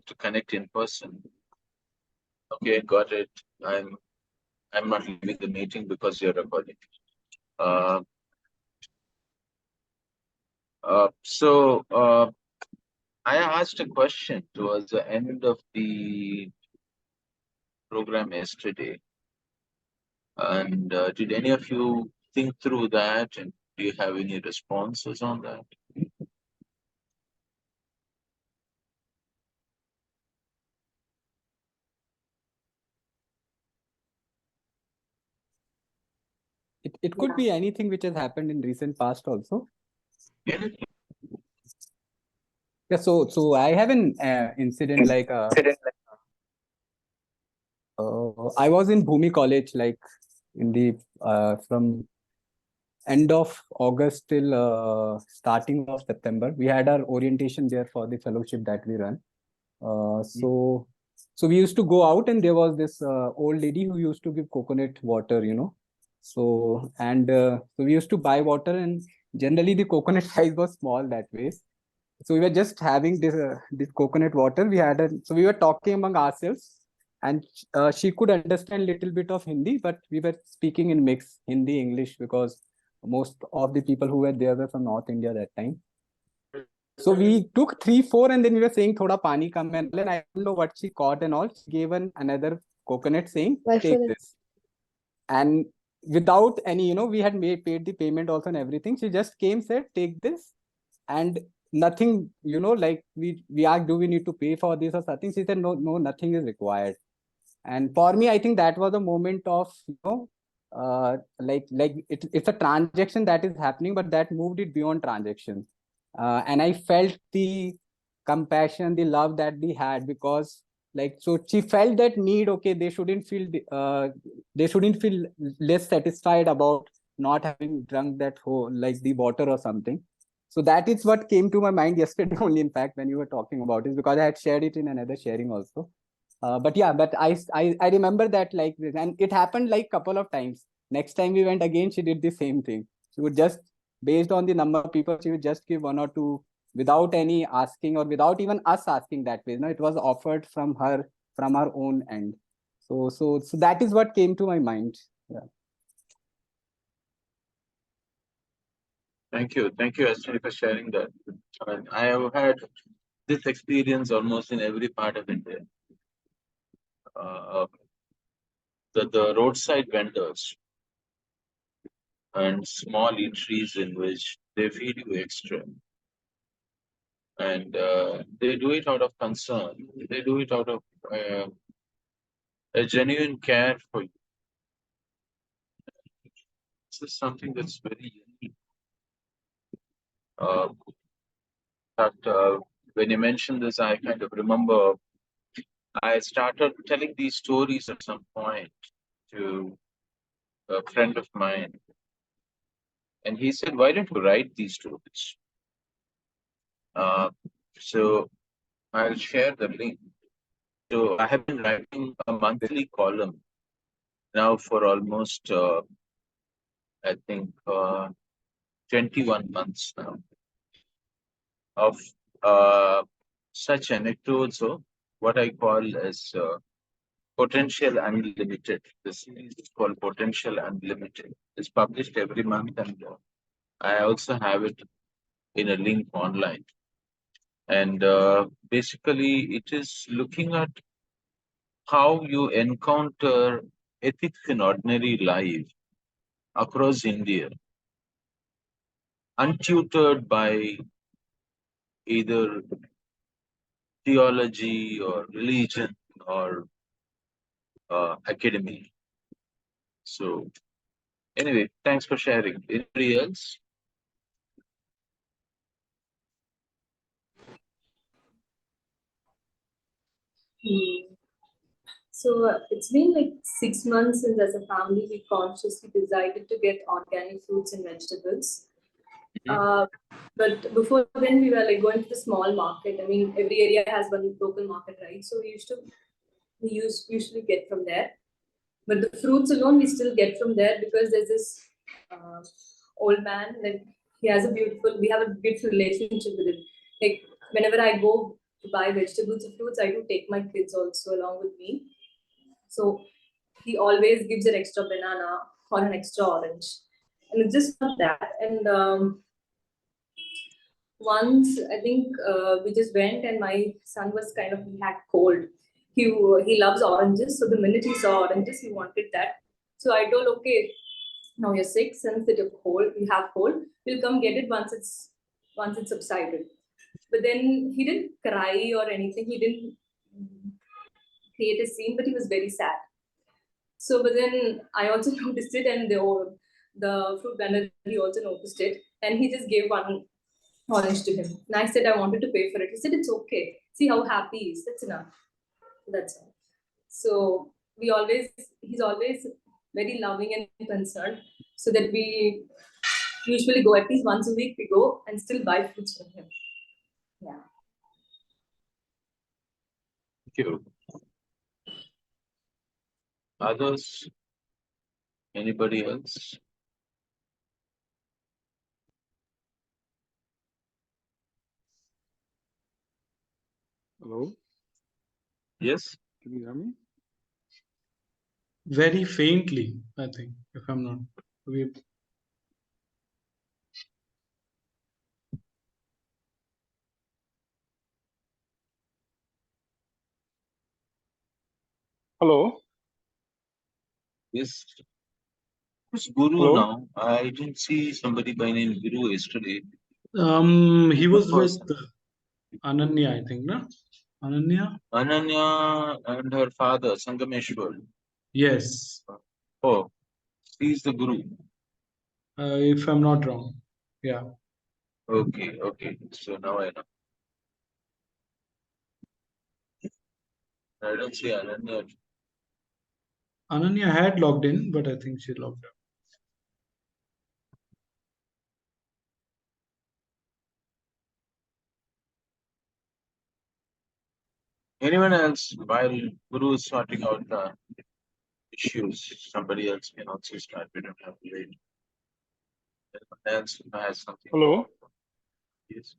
to connect in person. Okay, got it. I'm not leaving the meeting because you're recording. Uh, so I asked a question towards the end of the program yesterday, and did any of you think through that, and do you have any responses on that? It could be anything which has happened in recent past also. Anything? Yeah, so I have an incident like I was in Bhumi College, like in the from end of August till starting of September. We had our orientation there for the fellowship that we run. So we used to go out, and there was this old lady who used to give coconut water, you know. So we used to buy water, and generally the coconut size was small that way. So we were just having this coconut water. So we were talking among ourselves, and she could understand little bit of Hindi, but we were speaking in mix Hindi English because most of the people who were there were from North India that time. So we took 3, 4, and then we were saying thoda pani kam, and I don't know what she caught and all. She gave another coconut saying, take this. And without any, you know, we had paid the payment also and everything. She just came, said, take this, and nothing, you know, like we asked, do we need to pay for this or something? She said, no, nothing is required. And for me, I think that was a moment of, you know, it's a transaction that is happening, but that moved it beyond transaction. And I felt the compassion, the love that they had, because like, so she felt that need. Okay, they shouldn't feel less satisfied about not having drunk that whole, like the water or something. So that is what came to my mind yesterday only, in fact, when you were talking about it, because I had shared it in another sharing also. But yeah, but I remember that, like, and it happened like couple of times. Next time we went again, she did the same thing. She would just, based on the number of people, she would just give 1 or 2 without any asking, or without even us asking that way. No, it was offered from her own end. So that is what came to my mind. Yeah. Thank you, Ashwini, for sharing that. And I have had this experience almost in every part of India. Uh, the roadside vendors and small eateries in which they feed you extra, and they do it out of concern. They do it out of a genuine care for you. This is something that's very unique. But when you mentioned this, I kind of remember I started telling these stories at some point to a friend of mine, and he said, "Why don't you write these stories?" Uh, so I'll share the link. So I have been writing a monthly column now for almost, I think, 21 months now, of such anecdotes, or what I call as Potential Unlimited. The series is called Potential Unlimited. It's published every month, and I also have it in a link online. And basically, it is looking at how you encounter ethics in ordinary life across India, untutored by either theology or religion or academy. So, anyway, thanks for sharing. Anybody else? So it's been like 6 months since, as a family, we consciously decided to get organic fruits and vegetables. But before then, we were like going to the small market. I mean, every area has one local market, right? So we usually get from there. But the fruits alone, we still get from there, because there's this old man. Like, we have a beautiful relationship with him. Like, whenever I go to buy vegetables or fruits, I do take my kids also along with me. So he always gives an extra banana or an extra orange. And it's just not that. And once I think we just went and my son was kind of, he had cold. He loves oranges. So the minute he saw oranges, he wanted that. So I told, okay, now you're sick, since that you're cold, you have cold, we'll come get it once it's subsided. But then he didn't cry or anything. He didn't create a scene, but he was very sad. So, but then I also noticed it, and the fruit vendor, he also noticed it, and he just gave one orange to him. And I said I wanted to pay for it. He said it's okay. See how happy he is. That's enough. That's all. So he's always very loving and concerned. So that we usually go at least once a week. We go and still buy fruits from him. Yeah. Thank you. Others? Anybody else? Hello, Yes? can you hear me? Very faintly, I think, if I'm not. We Hello, Yes. Who's Guru hello. now? I didn't see somebody by name Guru yesterday. he was Good with Ananya, I think, no? Ananya? Ananya and her father, Sangameshwar. Yes, Oh, he's the Guru. if I'm not wrong. Yeah. Okay, okay. So now I know. I don't see Ananya. Ananya had logged in, but I think she logged out. Anyone else, while Guru is sorting out the issues, somebody else can also start. We don't have to wait. Anyone else who has something? Hello. Yes.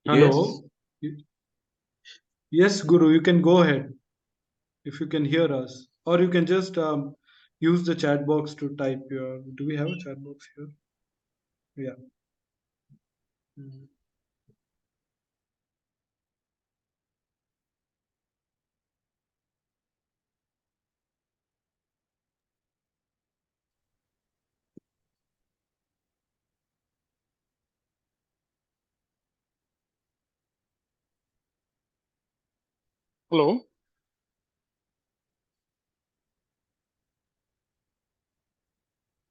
Hello. Yes, Guru, you can go ahead if you can hear us, or you can just use the chat box to type your. Do we have a chat box here? Yeah. Mm. Hello.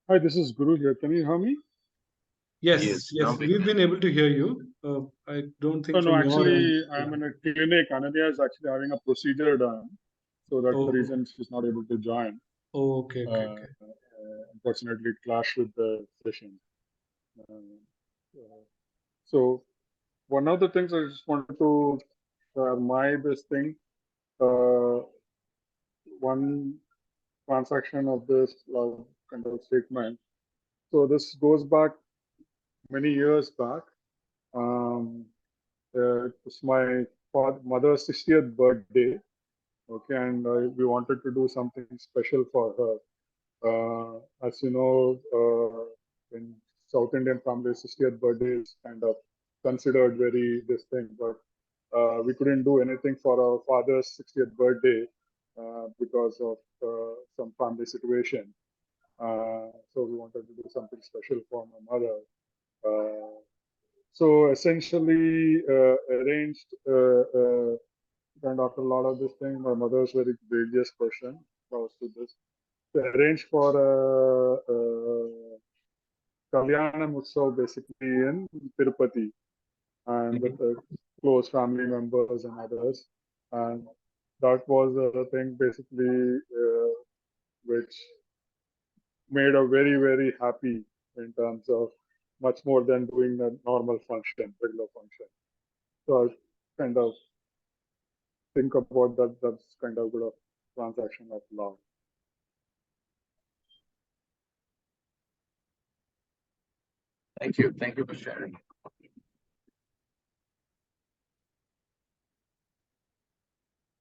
Hi, this is Guru here. Can you hear me? Yes, Yes, yes, now we we've can. been able to hear you. I don't think No, from your actually, end. I'm in a clinic. Ananya is actually having a procedure done, so that's Oh. the reason she's not able to join. Oh, okay, okay, okay. Unfortunately, it clashed with the session. So one of the things I just wanted to share this thing. One transaction of this kind of statement. So this goes back many years back. It was my mother's 60th birthday. Okay, and we wanted to do something special for her. As you know, in South Indian families, 60th birthday is kind of considered very this thing, but we couldn't do anything for our father's 60th birthday because of some family situation. So we wanted to do something special for my mother. So essentially arranged, and after a lot of this thing, my mother was very religious person. Close to this, they arranged for a Kalyanam Utsav basically in Tirupati, and with close family members and others, and that was a thing basically which made her very, very happy in terms of much more than doing a normal function, regular function. So I kind of think about that. That's kind of good of transaction of love. Thank you. Thank you for sharing.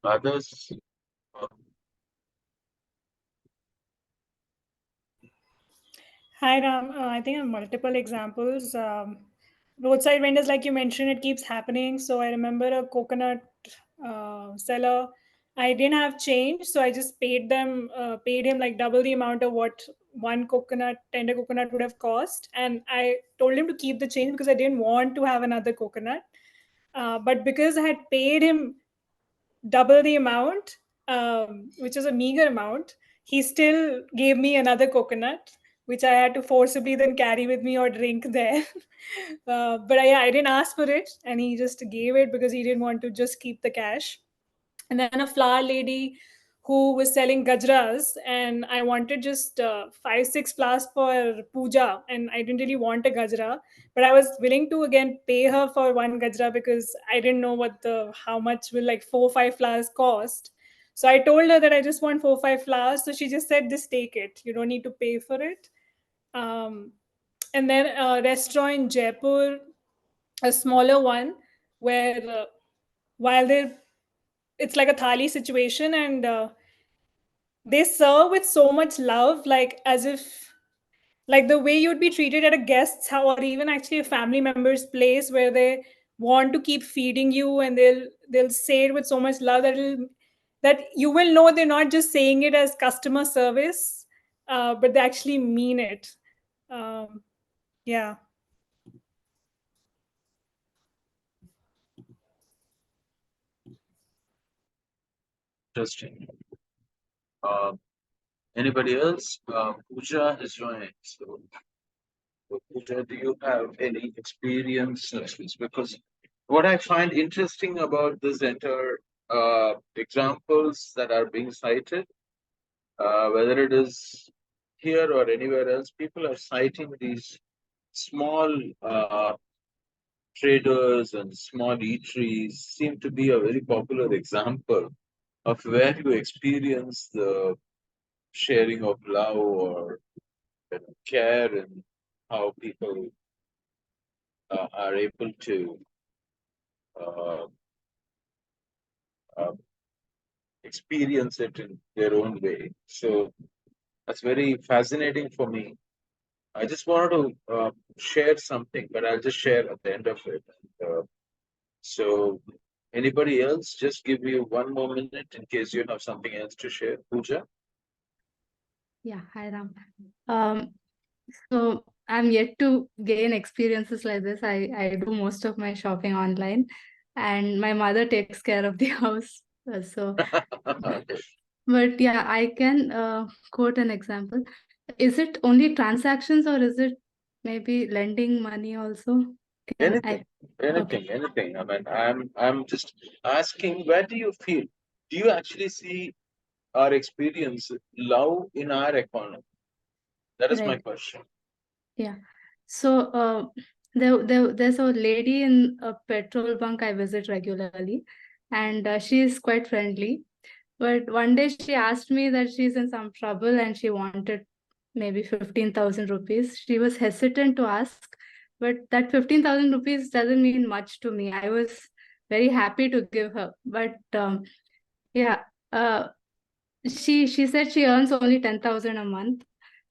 Others? Uh, Hi, Ram. I think I have multiple examples. Roadside vendors, like you mentioned, it keeps happening. So I remember a coconut seller. I didn't have change, so I just paid him like double the amount of what one tender coconut would have cost. And I told him to keep the change because I didn't want to have another coconut. But because I had paid him double the amount, which is a meager amount, he still gave me another coconut, which I had to forcibly then carry with me or drink there. But I didn't ask for it, and he just gave it because he didn't want to just keep the cash. And then a flower lady who was selling gajras, and I wanted just 5 6 flowers for puja, and I didn't really want a gajra, but I was willing to again pay her for one gajra because I didn't know how much will like 4 5 flowers cost. So I told her that I just want 4 5 flowers, so she just said, just take it, you don't need to pay for it. um, and then a restaurant in Jaipur, a smaller one, where while they it's like a thali situation, and they serve with so much love, like as if like the way you'd be treated at a guest's house or even actually a family member's place, where they want to keep feeding you, and they'll say it with so much love that you will know they're not just saying it as customer service, but they actually mean it. Yeah. Interesting. Anybody else? Pooja is joining. So, Pooja, do you have any experience? Because what I find interesting about this entire examples that are being cited, whether it is here or anywhere else, people are citing these small traders and small eateries seem to be a very popular example of where you experience the sharing of love or care and how people are able to uh, uh, experience it in their own way. So that's very fascinating for me. I just wanted to share something, but I'll just share at the end of it. So, anybody else? Just give me 1 more minute in case you have something else to share. Pooja? Yeah, hi Ram. So I'm yet to gain experiences like this. I do most of my shopping online, and my mother takes care of the house. So, but yeah, I can quote an example. Is it only transactions or is it maybe lending money also? Can I? Anything. I mean, I'm just asking, where do you feel? Do you actually see or experience love in our economy? That is my Right. question. Yeah. So there's a lady in a petrol bunk I visit regularly, and she is quite friendly. But one day she asked me that she's in some trouble and she wanted maybe 15,000 rupees. She was hesitant to ask, but that 15,000 rupees doesn't mean much to me. I was very happy to give her. But yeah, uh, she said she earns only 10,000 a month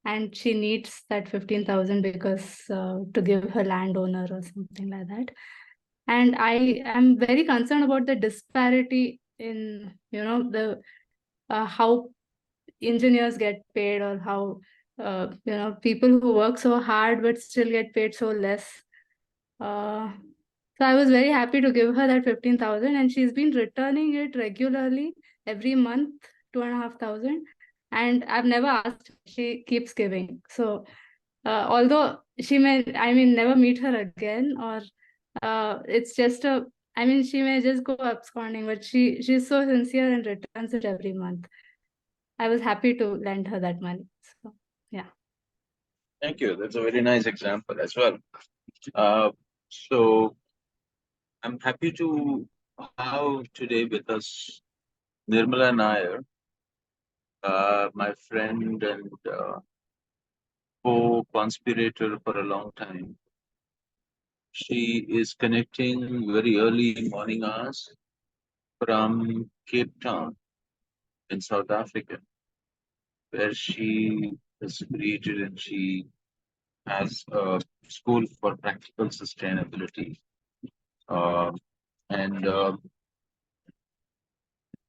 and she needs that 15,000 because to give her landowner or something like that. And I am very concerned about the disparity in the how engineers get paid, or how people who work so hard but still get paid so less. So I was very happy to give her that 15,000, and she's been returning it regularly every month, 2,500. And I've never asked, she keeps giving. So although she may, I mean, never meet her again, or it's just I mean, she may just go absconding, but she's so sincere and returns it every month. I was happy to lend her that money. So yeah. Thank you. That's a very nice example as well. So I'm happy to have today with us Nirmala Nair, my friend and co-conspirator for a long time. She is connecting very early morning hours from Cape Town in South Africa, where she is created and she has a school for practical sustainability. Uh, and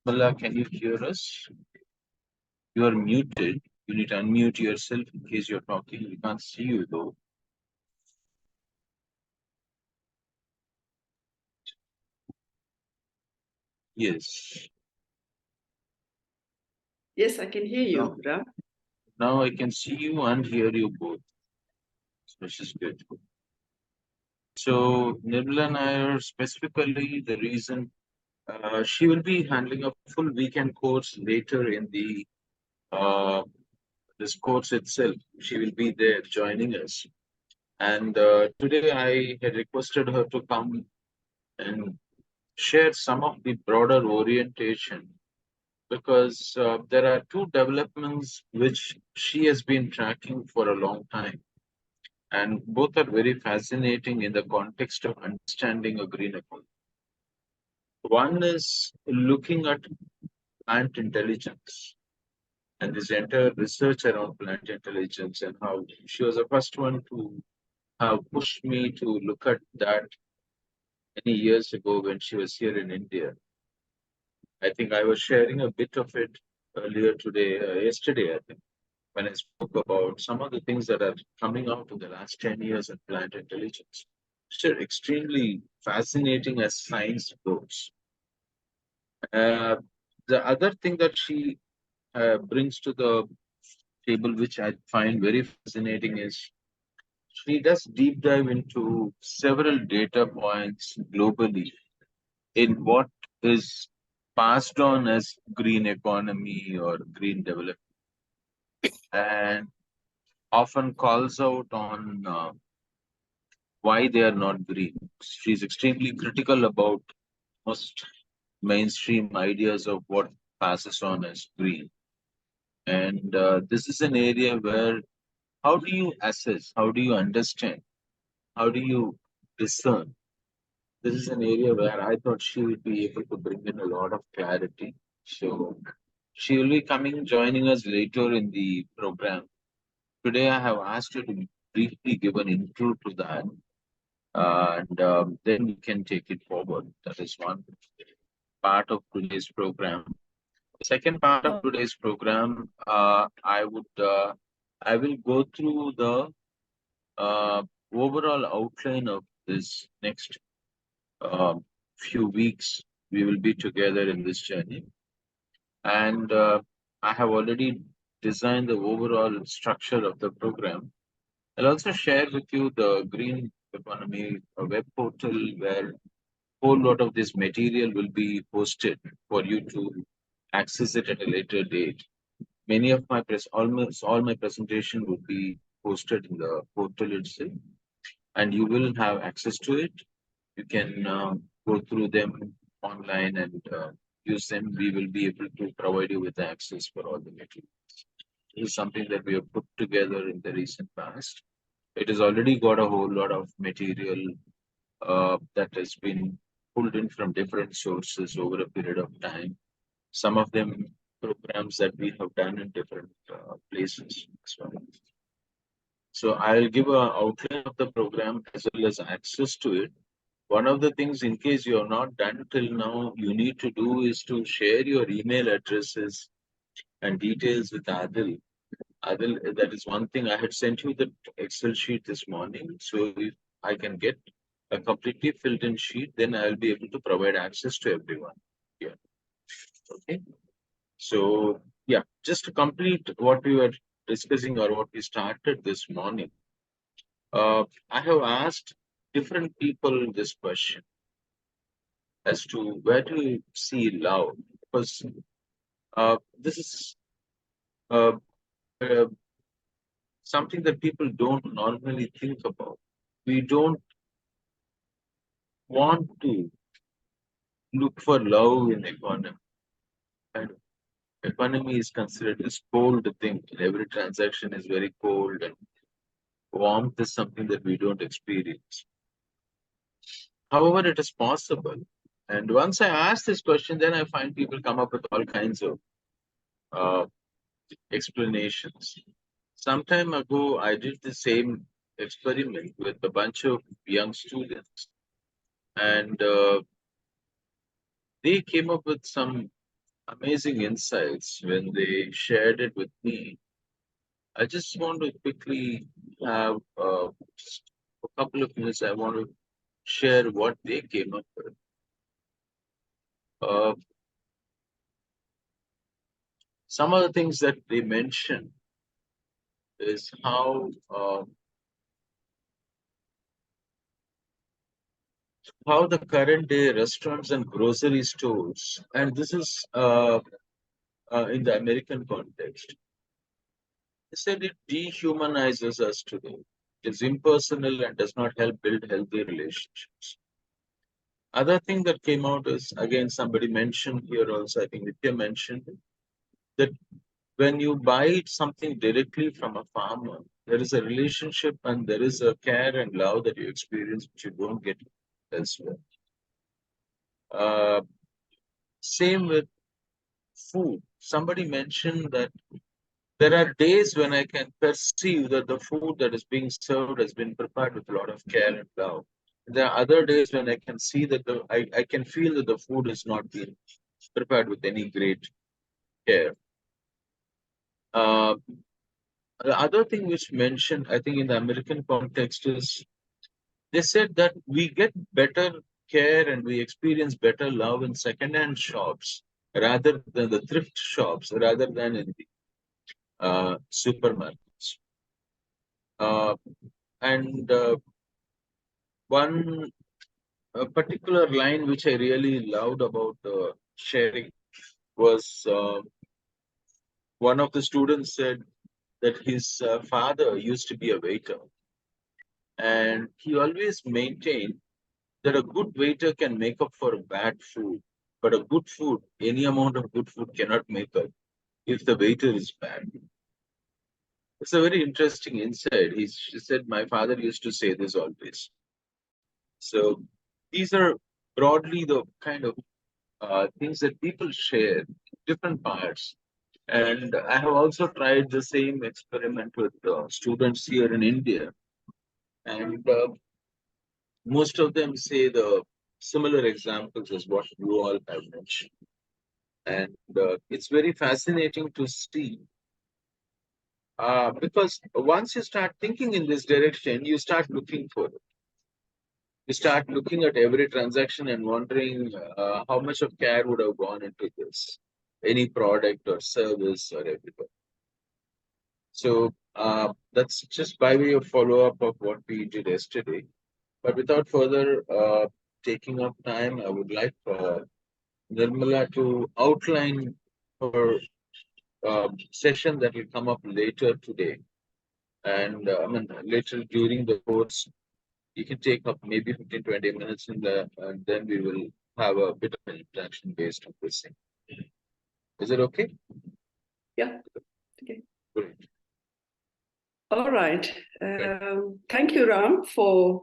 Mala, can you hear us? You are muted. You need to unmute yourself in case you're talking. We can't see you though. Yes. Yes, I can hear you, Ram. Now I can see you and hear you both, which is good. So Nirmala and I are specifically the reason she will be handling a full weekend course later in the this course itself. She will be there joining us. And today I had requested her to come and share some of the broader orientation because there are two developments which she has been tracking for a long time. And both are very fascinating in the context of understanding a green economy. One is looking at plant intelligence and this entire research around plant intelligence and how she was the first one to have pushed me to look at that many years ago when she was here in India. I think I was sharing a bit of it earlier today, yesterday, I think, when I spoke about some of the things that are coming out in the last 10 years in plant intelligence. Which are extremely fascinating as science goes. The other thing that she brings to the table, which I find very fascinating, is she does deep dive into several data points globally in what is passed on as green economy or green development, and often calls out on why they are not green. She's extremely critical about most mainstream ideas of what passes on as green. And this is an area where how do you assess, how do you understand, how do you discern? This is an area where I thought she would be able to bring in a lot of clarity. So she will be coming, joining us later in the program. Today, I have asked her to briefly give an intro to that, and then we can take it forward. That is one part of today's program. The second part of today's program, I will go through the overall outline of this next few weeks. We will be together in this journey, and I have already designed the overall structure of the program. I'll also share with you the Green Economy web portal where a whole lot of this material will be posted for you to access it at a later date. Many of my almost all my presentation would be posted in the portal itself, and you will have access to it. You can go through them online and use them. We will be able to provide you with access for all the materials. This is something that we have put together in the recent past. It has already got a whole lot of material that has been pulled in from different sources over a period of time. Some of them programs that we have done in different places as well. So I'll give an outline of the program as well as access to it. One of the things, in case you have not done till now, you need to do is to share your email addresses and details with Adil. Adil, that is one thing. I had sent you the Excel sheet this morning. So if I can get a completely filled in sheet, then I'll be able to provide access to everyone here. Okay. So yeah, just to complete what we were discussing or what we started this morning, I have asked different people this question as to where do you see love? Because this is uh, uh, something that people don't normally think about. We don't want to look for love in economy. And economy is considered as cold thing. Every transaction is very cold, and warmth is something that we don't experience. However, it is possible And once I ask this question, then I find people come up with all kinds of explanations. Some time ago, I did the same experiment with a bunch of young students, and they came up with some amazing insights when they shared it with me. I just want to quickly have just a couple of minutes. I want to share what they came up with. Some of the things that they mentioned is how the current day restaurants and grocery stores, and this is in the American context, they said it dehumanizes us today. It is impersonal and does not help build healthy relationships. Other thing that came out is, again, somebody mentioned here also, I think Nitya mentioned, that when you buy something directly from a farmer, there is a relationship and there is a care and love that you experience which you don't get elsewhere. Same with food. Somebody mentioned that there are days when I can perceive that the food that is being served has been prepared with a lot of care and love. There are other days when I can see that I can feel that the food is not being prepared with any great care. The other thing which mentioned, I think in the American context, is they said that we get better care and we experience better love in second-hand shops rather than the thrift shops, rather than in the supermarkets. And one particular line which I really loved about sharing was one of the students said that his father used to be a waiter, and he always maintained that a good waiter can make up for bad food, but a good food, any amount of good food cannot make up if the waiter is bad. It's a very interesting insight. He said, my father used to say this always. So these are broadly the kind of things that people share, different parts. And I have also tried the same experiment with students here in India. And most of them say the similar examples as what you all have mentioned. And it's very fascinating to see because once you start thinking in this direction, you start looking for it. You start looking at every transaction and wondering how much of care would have gone into this, any product or service or everything. So that's just by way of follow-up of what we did yesterday. But without further taking up time, I would like Nirmala to outline her session that will come up later today. And I mean, later during the course, you can take up maybe 15-20 minutes and then we will have a bit of an interaction based on this thing. Is it okay? Yeah. Okay. Great. All right. Thank you, Ram, for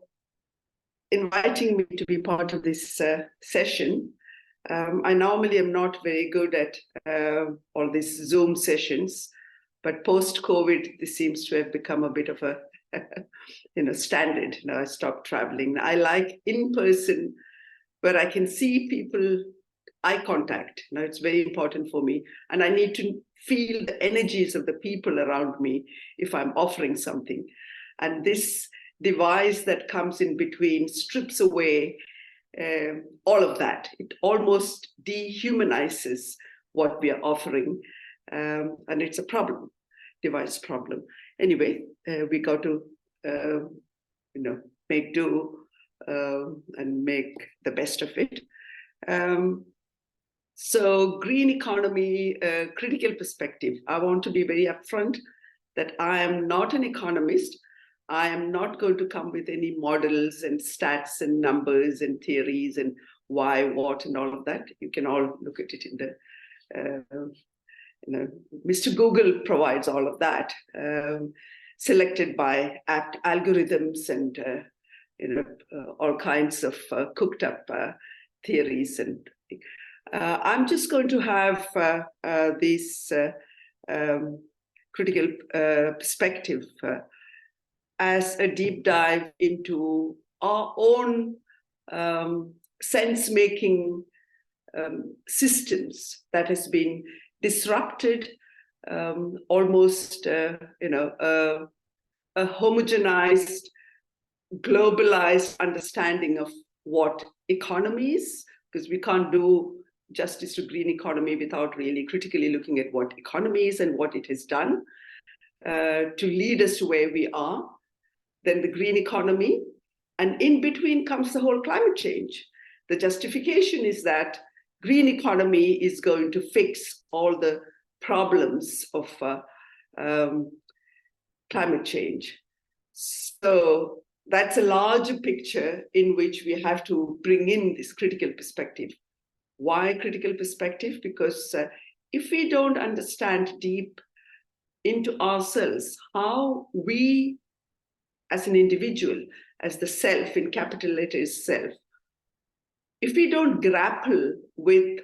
inviting me to be part of this session. I normally am not very good at all these Zoom sessions, but post-COVID, this seems to have become a bit of a standard. Now I stopped traveling. I like in-person, where I can see people, eye contact. Now it's very important for me, and I need to feel the energies of the people around me if I'm offering something. And this device that comes in between strips away all of that. It almost dehumanizes what we are offering, and it's a problem, device problem. Anyway, we got to make do and make the best of it. So green economy, critical perspective. I want to be very upfront that I am not an economist. I am not going to come with any models and stats and numbers and theories and why, what, and all of that. You can all look at it in the, Mr. Google provides all of that, selected by apt algorithms and, all kinds of cooked up theories. And I'm just going to have this critical perspective as a deep dive into our own sense-making systems that has been disrupted, almost, a homogenized, globalized understanding of what economy is, because we can't do justice to green economy without really critically looking at what economy is and what it has done to lead us to where we are. Then the green economy, and in between comes the whole climate change. The justification is that green economy is going to fix all the problems of climate change. So that's a larger picture in which we have to bring in this critical perspective. Why critical perspective? Because if we don't understand deep into ourselves how we as an individual, as the self in capital letters self, if we don't grapple with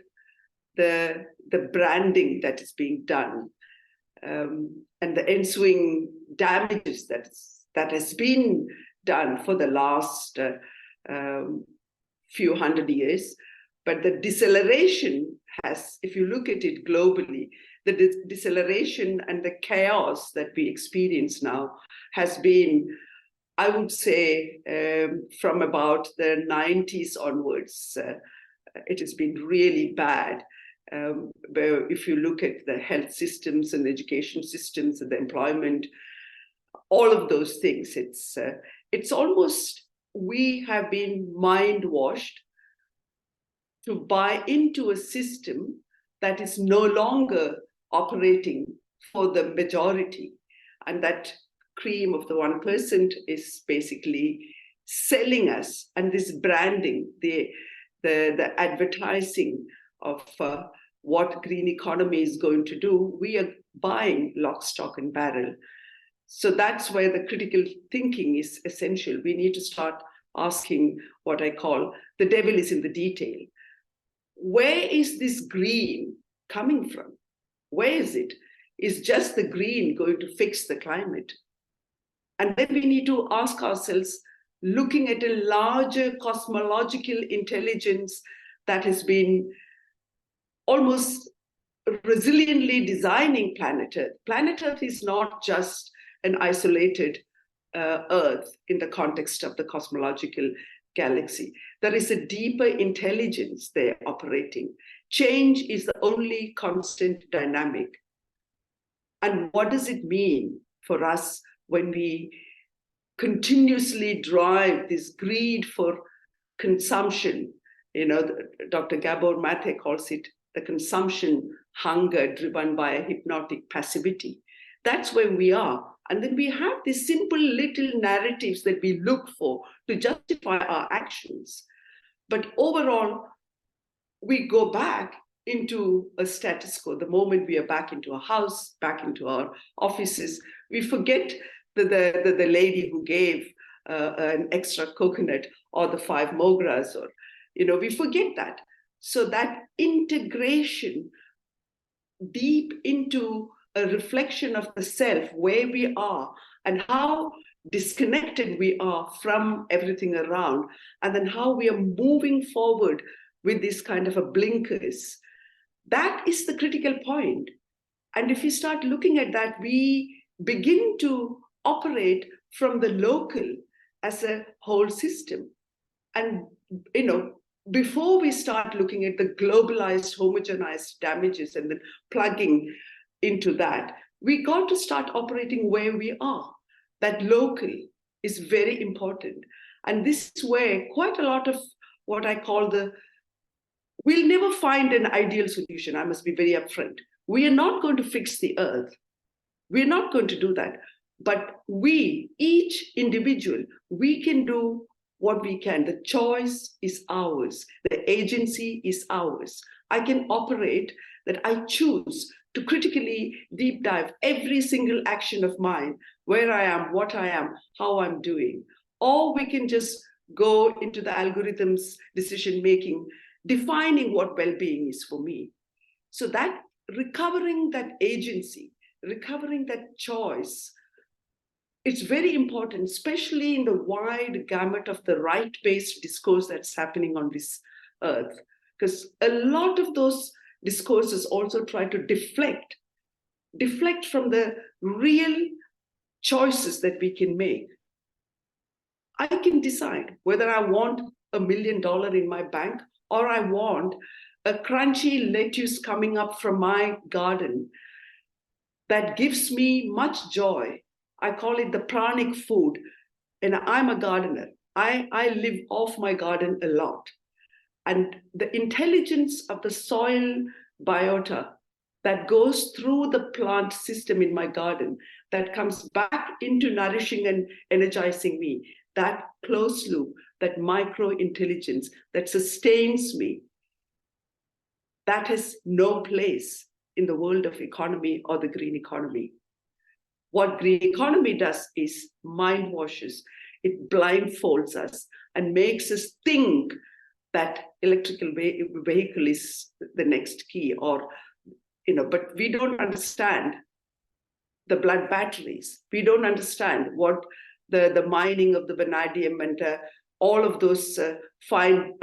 the branding that is being done and the ensuing damages that has been done for the last few hundred years, but the deceleration has, if you look at it globally, the deceleration and the chaos that we experience now has been, I would say, from about the 90s onwards, it has been really bad. Where if you look at the health systems and the education systems and the employment, all of those things, it's almost, we have been mind washed to buy into a system that is no longer operating for the majority, and that cream of the 1% is basically selling us, and this branding, the advertising of what green economy is going to do, we are buying lock, stock, and barrel. So that's where the critical thinking is essential. We need to start asking what I call the devil is in the detail. Where is this green coming from? Where is it? Is just the green going to fix the climate? And then we need to ask ourselves, looking at a larger cosmological intelligence that has been almost resiliently designing planet Earth. Planet Earth is not just an isolated Earth in the context of the cosmological galaxy. There is a deeper intelligence there operating. Change is the only constant dynamic. And what does it mean for us when we continuously drive this greed for consumption? Dr. Gabor Mate calls it the consumption hunger driven by a hypnotic passivity. That's where we are. And then we have these simple little narratives that we look for to justify our actions. But overall, we go back into a status quo. The moment we are back into our house, back into our offices, we forget the lady who gave an extra coconut or the 5 mogras, or, we forget that. So that integration deep into a reflection of the self, where we are and how disconnected we are from everything around, and then how we are moving forward with this kind of a blinkers, that is the critical point. And if you start looking at that, we begin to operate from the local as a whole system. And, before we start looking at the globalized, homogenized damages and then plugging into that, we got to start operating where we are. That local is very important. And this is where quite a lot of what I call we'll never find an ideal solution. I must be very upfront. We are not going to fix the earth. We're not going to do that. But we, each individual, we can do what we can. The choice is ours. The agency is ours. I can operate that I choose to critically deep dive every single action of mine, where I am, what I am, how I'm doing. Or we can just go into the algorithms decision making defining what well-being is for me. So that recovering that agency, recovering that choice, it's very important, especially in the wide gamut of the right-based discourse that's happening on this earth. Because a lot of those discourses also try to deflect from the real choices that we can make. I can decide whether I want $1 million in my bank or I want a crunchy lettuce coming up from my garden that gives me much joy. I call it the pranic food. And I'm a gardener. I live off my garden a lot. And the intelligence of the soil biota that goes through the plant system in my garden, that comes back into nourishing and energizing me, that close loop, that micro intelligence that sustains me, that has no place in the world of economy or the green economy. What green economy does is mind washes. It blindfolds us and makes us think that electrical vehicle is the next key, or, but we don't understand the blood batteries. We don't understand what the mining of the vanadium and all of those fine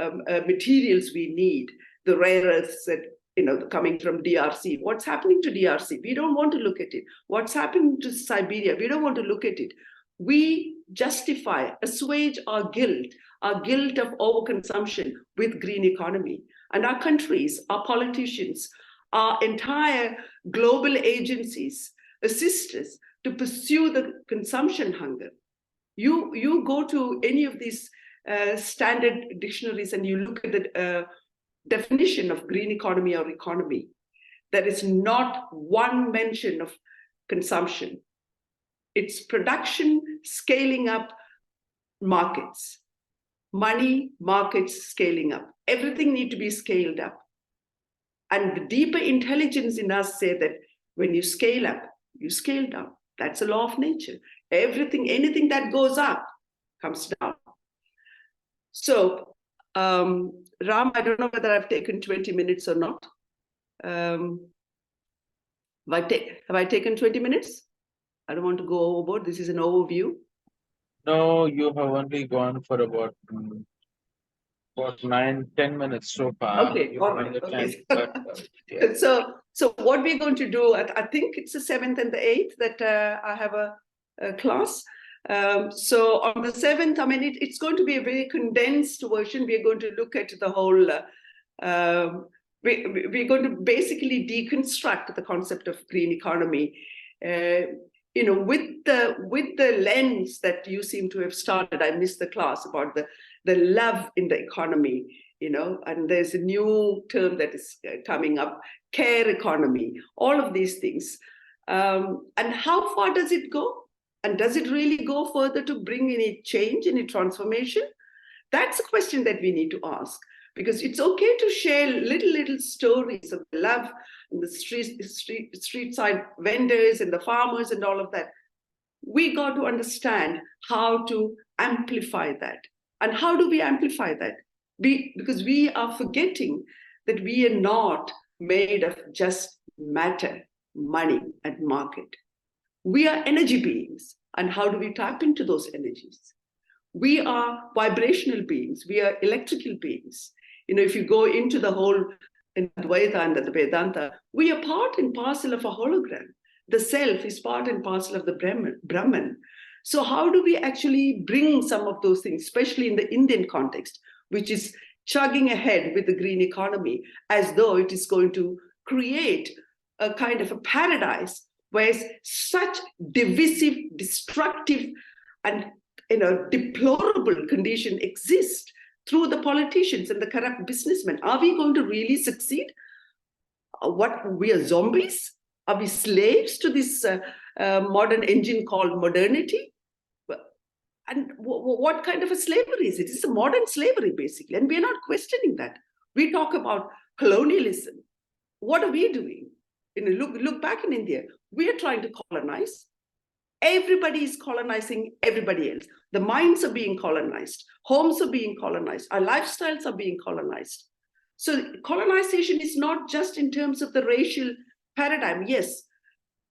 materials we need, the rare earths that, coming from DRC. What's happening to DRC? We don't want to look at it. What's happening to Siberia? We don't want to look at it. We justify, assuage our guilt of overconsumption with green economy. And our countries, our politicians, our entire global agencies assist us to pursue the consumption hunger. You go to any of these standard dictionaries and you look at the definition of green economy or economy, there is not one mention of consumption. It's production, scaling up, markets. Money, markets, scaling up. Everything needs to be scaled up. And the deeper intelligence in us say that when you scale up, you scale down. That's a law of nature. Anything that goes up comes down. So, Ram, I don't know whether I've taken 20 minutes or not. Have I taken 20 minutes? I don't want to go overboard. This is an overview. No, you have only gone for about 9-10 minutes so far. Okay, all right. Okay. Yeah. So what we're going to do, I think it's the 7th and the 8th that I have a class. So on the 7th, I mean, it's going to be a very condensed version. We're going to look at the whole, we're going to basically deconstruct the concept of green economy, with the lens that you seem to have started. I missed the class about the love in the economy, and there's a new term that is coming up, care economy, all of these things. And how far does it go? And does it really go further to bring any change, any transformation? That's a question that we need to ask, because it's okay to share little stories of love and the street side vendors and the farmers and all of that. We got to understand how to amplify that. And how do we amplify that? Because we are forgetting that we are not made of just matter, money, and market. We are energy beings. And how do we tap into those energies? We are vibrational beings. We are electrical beings. If you go into the whole in Advaita and the Vedanta, we are part and parcel of a hologram. The self is part and parcel of the Brahman. So how do we actually bring some of those things, especially in the Indian context, which is chugging ahead with the green economy, as though it is going to create a kind of a paradise where such divisive, destructive, and deplorable condition exists through the politicians and the corrupt businessmen? Are we going to really succeed? We are zombies? Are we slaves to this modern engine called modernity? And what kind of a slavery is it? It's a modern slavery, basically. And we're not questioning that. We talk about colonialism. What are we doing? Look back in India. We are trying to colonize. Everybody is colonizing everybody else. The minds are being colonized. Homes are being colonized. Our lifestyles are being colonized. So colonization is not just in terms of the racial paradigm. Yes,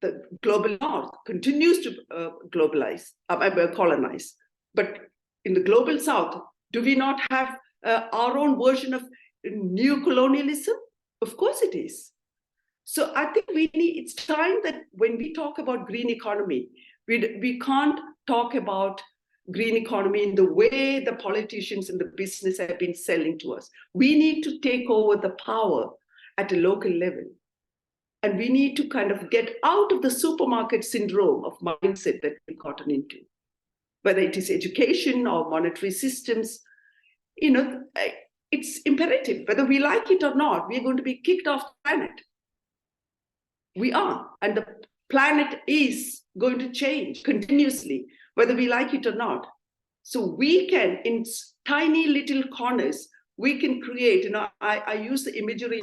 the global north continues to colonize. But in the global south, do we not have our own version of new colonialism? Of course it is. So I think it's time that when we talk about green economy, we can't talk about green economy in the way the politicians and the business have been selling to us. We need to take over the power at a local level. And we need to kind of get out of the supermarket syndrome of mindset that we've gotten into, whether it is education or monetary systems. It's imperative, whether we like it or not, we're going to be kicked off the planet. We are, and the planet is going to change continuously, whether we like it or not. So we can, in tiny little corners, we can create, I use the imagery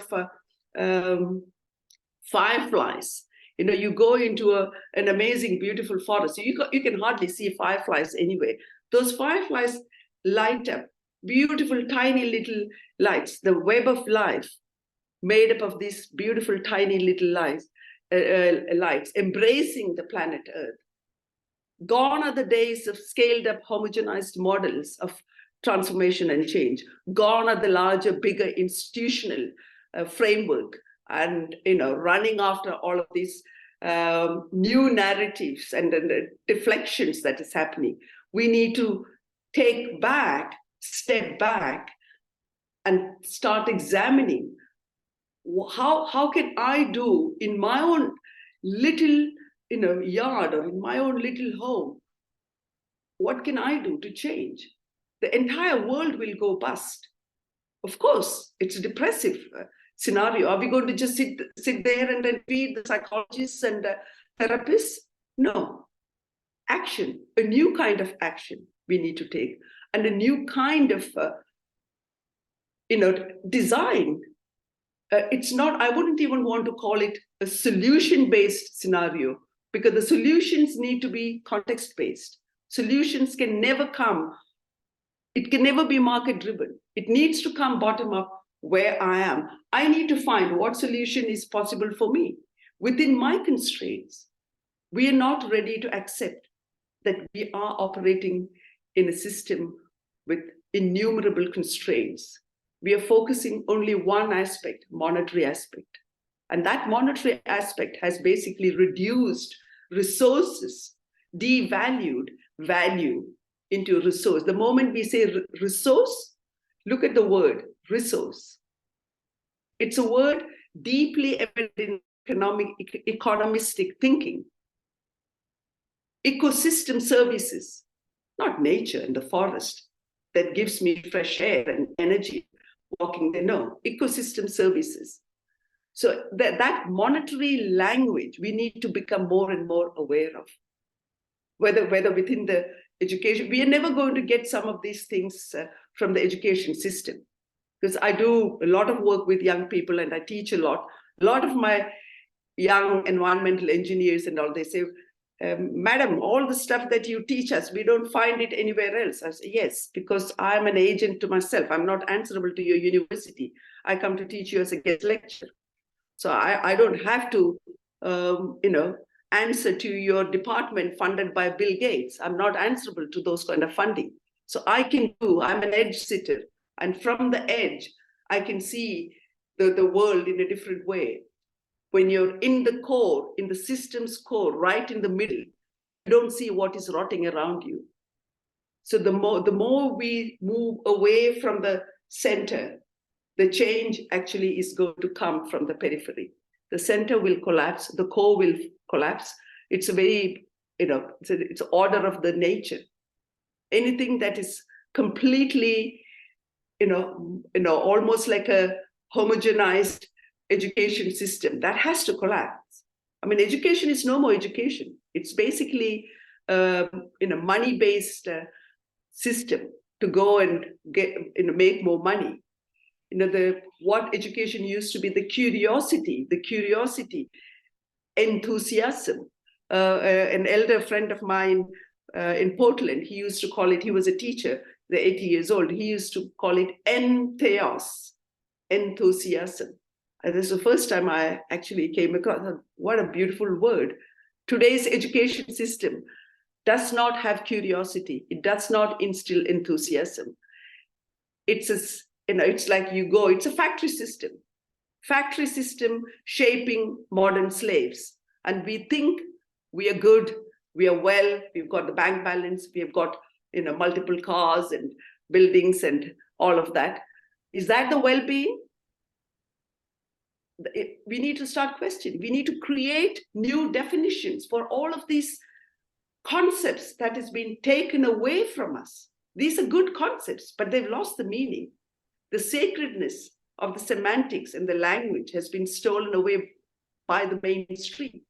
of fireflies. You go into an amazing, beautiful forest. You can hardly see fireflies anywhere. Those fireflies light up, beautiful, tiny little lights, the web of life made up of these beautiful, tiny little lights, embracing the planet Earth. Gone are the days of scaled up, homogenized models of transformation and change. Gone are the larger, bigger institutional framework and running after all of these new narratives and the deflections that is happening. We need to step back and start examining how can I do in my own little yard or in my own little home, what can I do to change? The entire world will go bust. Of course, it's a depressive scenario. Are we going to just sit there and then feed the psychologists and therapists? No. Action, a new kind of action we need to take, and a new kind of design. It's not, I wouldn't even want to call it a solution-based scenario, because the solutions need to be context-based. Solutions can never come, it can never be market-driven. It needs to come bottom-up where I am. I need to find what solution is possible for me within my constraints. We are not ready to accept that we are operating in a system with innumerable constraints. We are focusing only one aspect, monetary aspect. And that monetary aspect has basically reduced resources, devalued value into resource. The moment we say resource, look at the word resource. It's a word deeply embedded in economistic thinking. Ecosystem services, not nature and the forest that gives me fresh air and energy walking there. No, ecosystem services. So that monetary language, we need to become more and more aware of. Whether within the education, we are never going to get some of these things from the education system. Because I do a lot of work with young people and I teach a lot. A lot of my young environmental engineers and all, they say, Madam, all the stuff that you teach us, we don't find it anywhere else. I say, yes, because I'm an agent to myself. I'm not answerable to your university. I come to teach you as a guest lecturer. So I don't have to, answer to your department funded by Bill Gates. I'm not answerable to those kind of funding. So I'm an edge sitter. And from the edge, I can see the world in a different way. When you're in the core, in the system's core, right in the middle, you don't see what is rotting around you. So the more we move away from the center, the change actually is going to come from the periphery. The center will collapse, the core will collapse. It's a very, it's order of the nature. Anything that is completely, almost like a homogenized education system, that has to collapse. I mean, education is no more education. It's basically money-based system to go and get, make more money. What education used to be, the curiosity, enthusiasm. An elder friend of mine in Portland, he used to call it, he was a teacher, the 80 years old, he used to call it entheos. enthusiasm. And this is the first time I actually came across, what a beautiful word. Today's education system does not have curiosity. It does not instill enthusiasm. It's it's like you go, it's a factory system shaping modern slaves. And we think we are good, we are well, we've got the bank balance, we've got multiple cars and buildings and all of that. Is that the well-being? We need to start questioning. We need to create new definitions for all of these concepts that has been taken away from us. These are good concepts, but they've lost the meaning. The sacredness of the semantics and the language has been stolen away by the mainstream.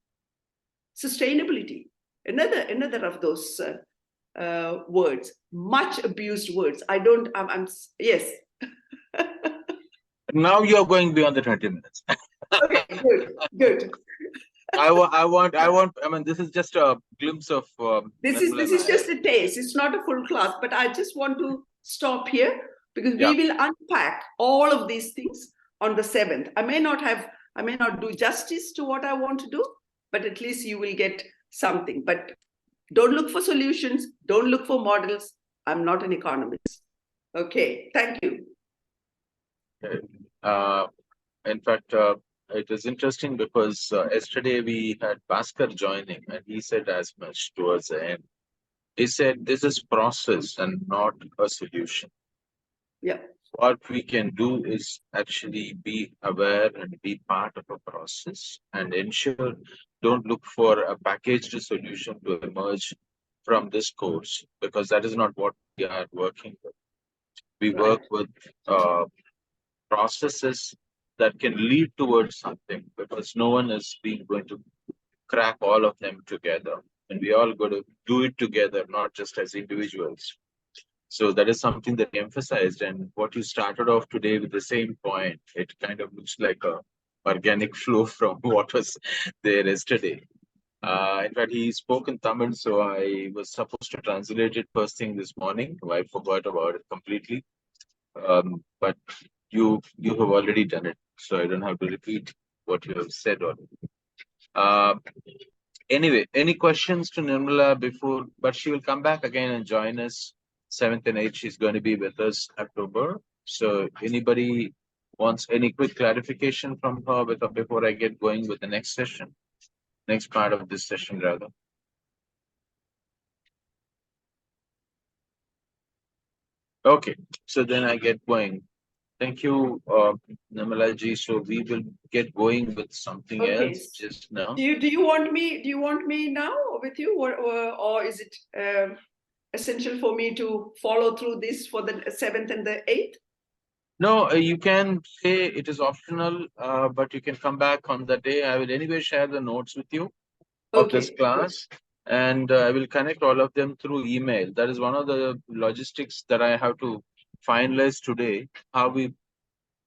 Sustainability, another of those words, much abused words. Yes. Now you're going beyond the 20 minutes. Okay, good. I mean, this is just a glimpse of. This is just a taste. It's not a full class, but I just want to stop here because we will unpack all of these things on the 7th. I may not do justice to what I want to do, but at least you will get something. But don't look for solutions. Don't look for models. I'm not an economist. Okay, thank you. In fact, it is interesting because yesterday we had Bhaskar joining and he said as much towards the end. He said this is process and not a solution. Yeah. What we can do is actually be aware and be part of a process and ensure don't look for a packaged solution to emerge from this course, because that is not what we are working with. We work with processes that can lead towards something, because no one is going to crack all of them together, and we all got to do it together, not just as individuals. So that is something that he emphasized, and what you started off today with the same point, it kind of looks like a organic flow from what was there yesterday. In fact, he spoke in Tamil, so I was supposed to translate it first thing this morning. I forgot about it completely. But you have already done it, so I don't have to repeat what you have said already. Anyway, any questions to Nirmala before? But she will come back again and join us 7th and 8th. She's going to be with us October. So anybody wants any quick clarification from her before I get going with the next session, next part of this session rather? Okay, so then I get going. Thank you, Nirmala ji. So we will get going with something else just now. Do you want me now with you, or is it essential for me to follow through this for the 7th and the 8th? No, you can say it is optional, but you can come back on the day. I will anyway share the notes with you of this class, and I will connect all of them through email. That is one of the logistics that I have to finalize today, how we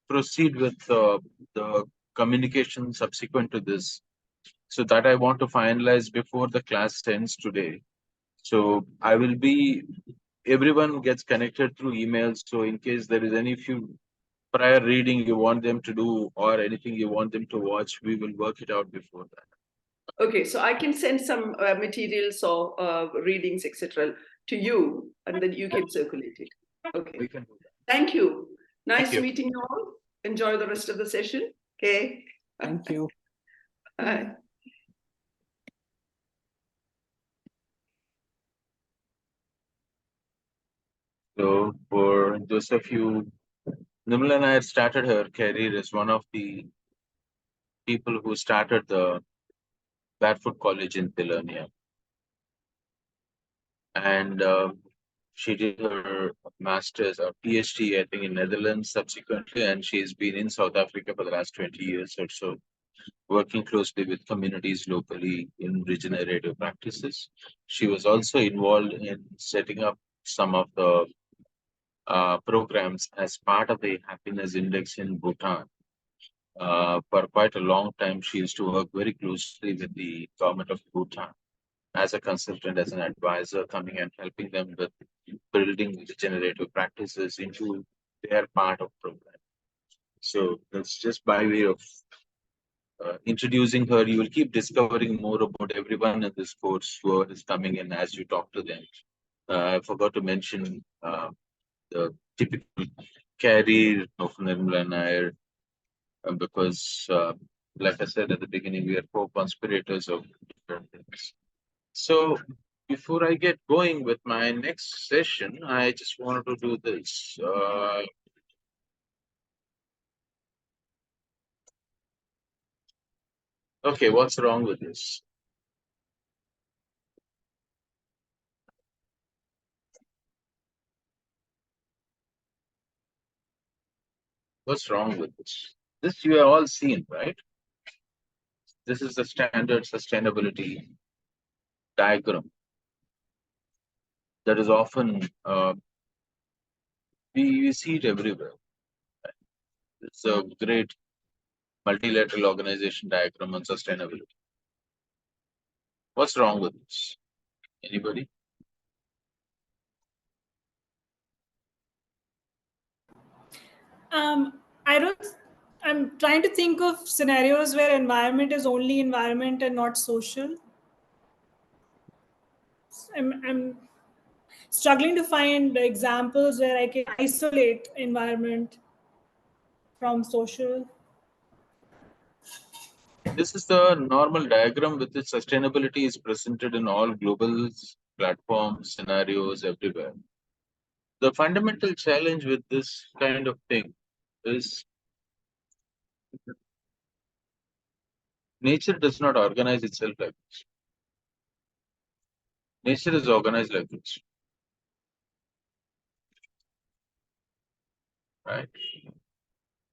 proceed with the communication subsequent to this. So that I want to finalize before the class ends today. So I will be, everyone gets connected through emails. So in case there is any few prior reading you want them to do or anything you want them to watch, we will work it out before that. Okay, so I can send some materials or readings, etc. to you, and then you can circulate it. Okay. We can do that. Thank you. Nice meeting you all. Enjoy the rest of the session. Okay. Thank you. Bye. So for those of you, Nirmala and I had started her career as one of the people who started the Barefoot College in Pilonia. And she did her master's or PhD, I think, in Netherlands subsequently, and she's been in South Africa for the last 20 years or so, working closely with communities locally in regenerative practices. She was also involved in setting up some of the programs as part of the Happiness Index in Bhutan. For quite a long time, she used to work very closely with the government of Bhutan as a consultant, as an advisor, coming and helping them with building regenerative practices into their part of program. So that's just by way of introducing her. You will keep discovering more about everyone in this course who is coming in as you talk to them. I forgot to mention the typical career of Nirmala Nair, because, like I said at the beginning, we are co-conspirators of different things. So before I get going with my next session, I just wanted to do this. Okay, what's wrong with this? What's wrong with this? This you have all seen, right? This is the standard sustainability diagram that is often, we see it everywhere. It's a great multilateral organization diagram on sustainability. What's wrong with this? Anybody? I don't. I'm trying to think of scenarios where environment is only environment and not social. I'm struggling to find examples where I can isolate environment from social. This is the normal diagram with which sustainability is presented in all global platforms, scenarios, everywhere. The fundamental challenge with this kind of thing is nature does not organize itself like this. Nature is organized like this. Right?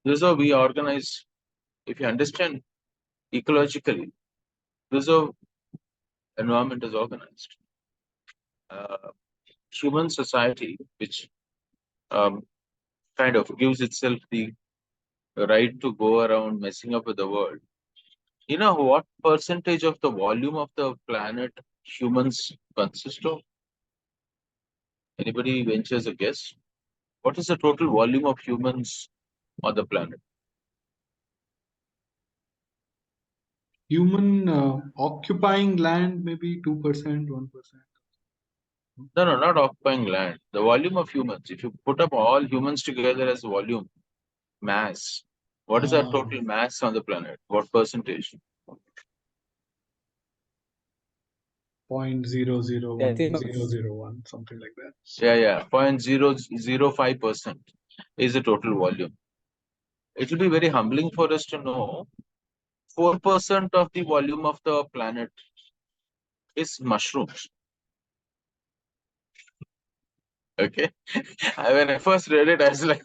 This is how we organize. If you understand ecologically, this is how environment is organized. Human society, which kind of gives itself the right to go around messing up with the world. You know what percentage of the volume of the planet humans consist of? Anybody ventures a guess? What is the total volume of humans on the planet? Human occupying land, maybe 2%, 1%. No, not occupying land. The volume of humans. If you put up all humans together as volume, mass, what is our total mass on the planet? What percentage? 0.001, something like that. Yeah, 0.005% is the total volume. It will be very humbling for us to know 4% of the volume of the planet is mushrooms. Okay. When I first read it, I was like,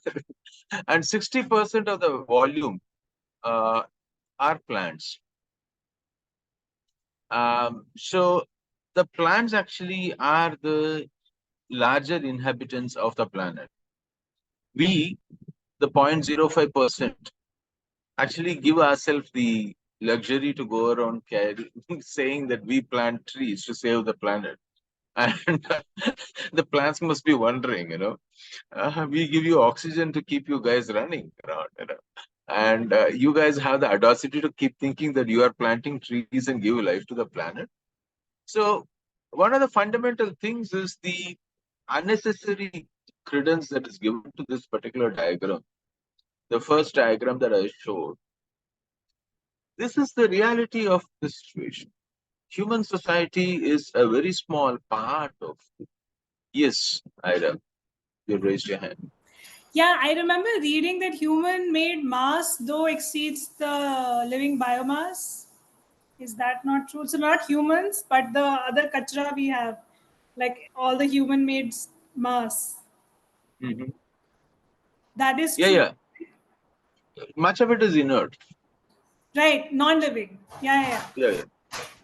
and 60% of the volume are plants. So the plants actually are the larger inhabitants of the planet. We, the 0.05%, actually give ourselves the luxury to go around saying that we plant trees to save the planet. And the plants must be wondering, we give you oxygen to keep you guys running around, and you guys have the audacity to keep thinking that you are planting trees and give life to the planet. So one of the fundamental things is the unnecessary credence that is given to this particular diagram. The first diagram that I showed. This is the reality of the situation. Human society is a very small part of it. Yes, Ira, you raised your hand. Yeah, I remember reading that human-made mass though exceeds the living biomass. Is that not true? So not humans, but the other kachra we have, like all the human-made mass. Mm-hmm. That is true. Yeah. Much of it is inert. Right, non-living. Yeah.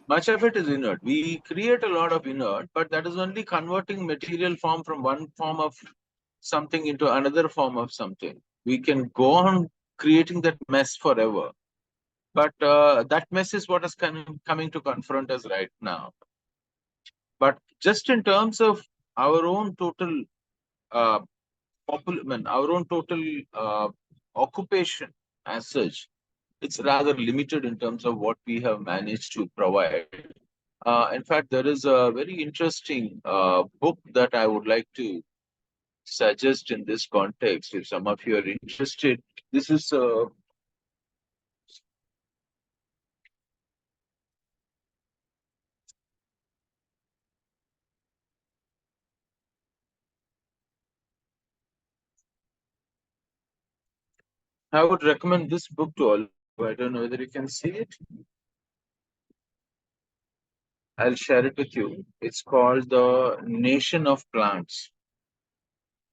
Much of it is inert. We create a lot of inert, but that is only converting material form from one form of something into another form of something. We can go on creating that mess forever. But that mess is what is coming to confront us right now. But just in terms of our own total our own total occupation as such, it's rather limited in terms of what we have managed to provide. In fact, there is a very interesting book that I would like to suggest in this context. If some of you are interested, this is I would recommend this book to all. I don't know whether you can see it. I'll share it with you. It's called The Nation of Plants.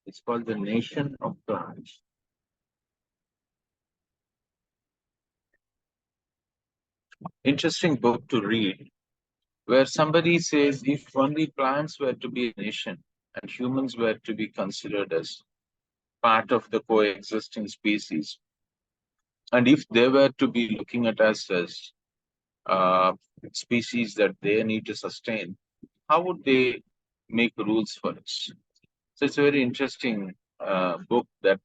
It's called The Nation of Plants. Interesting book to read, where somebody says if only plants were to be a nation and humans were to be considered as part of the coexisting species, and if they were to be looking at us as species that they need to sustain, how would they make rules for us? So it's a very interesting book that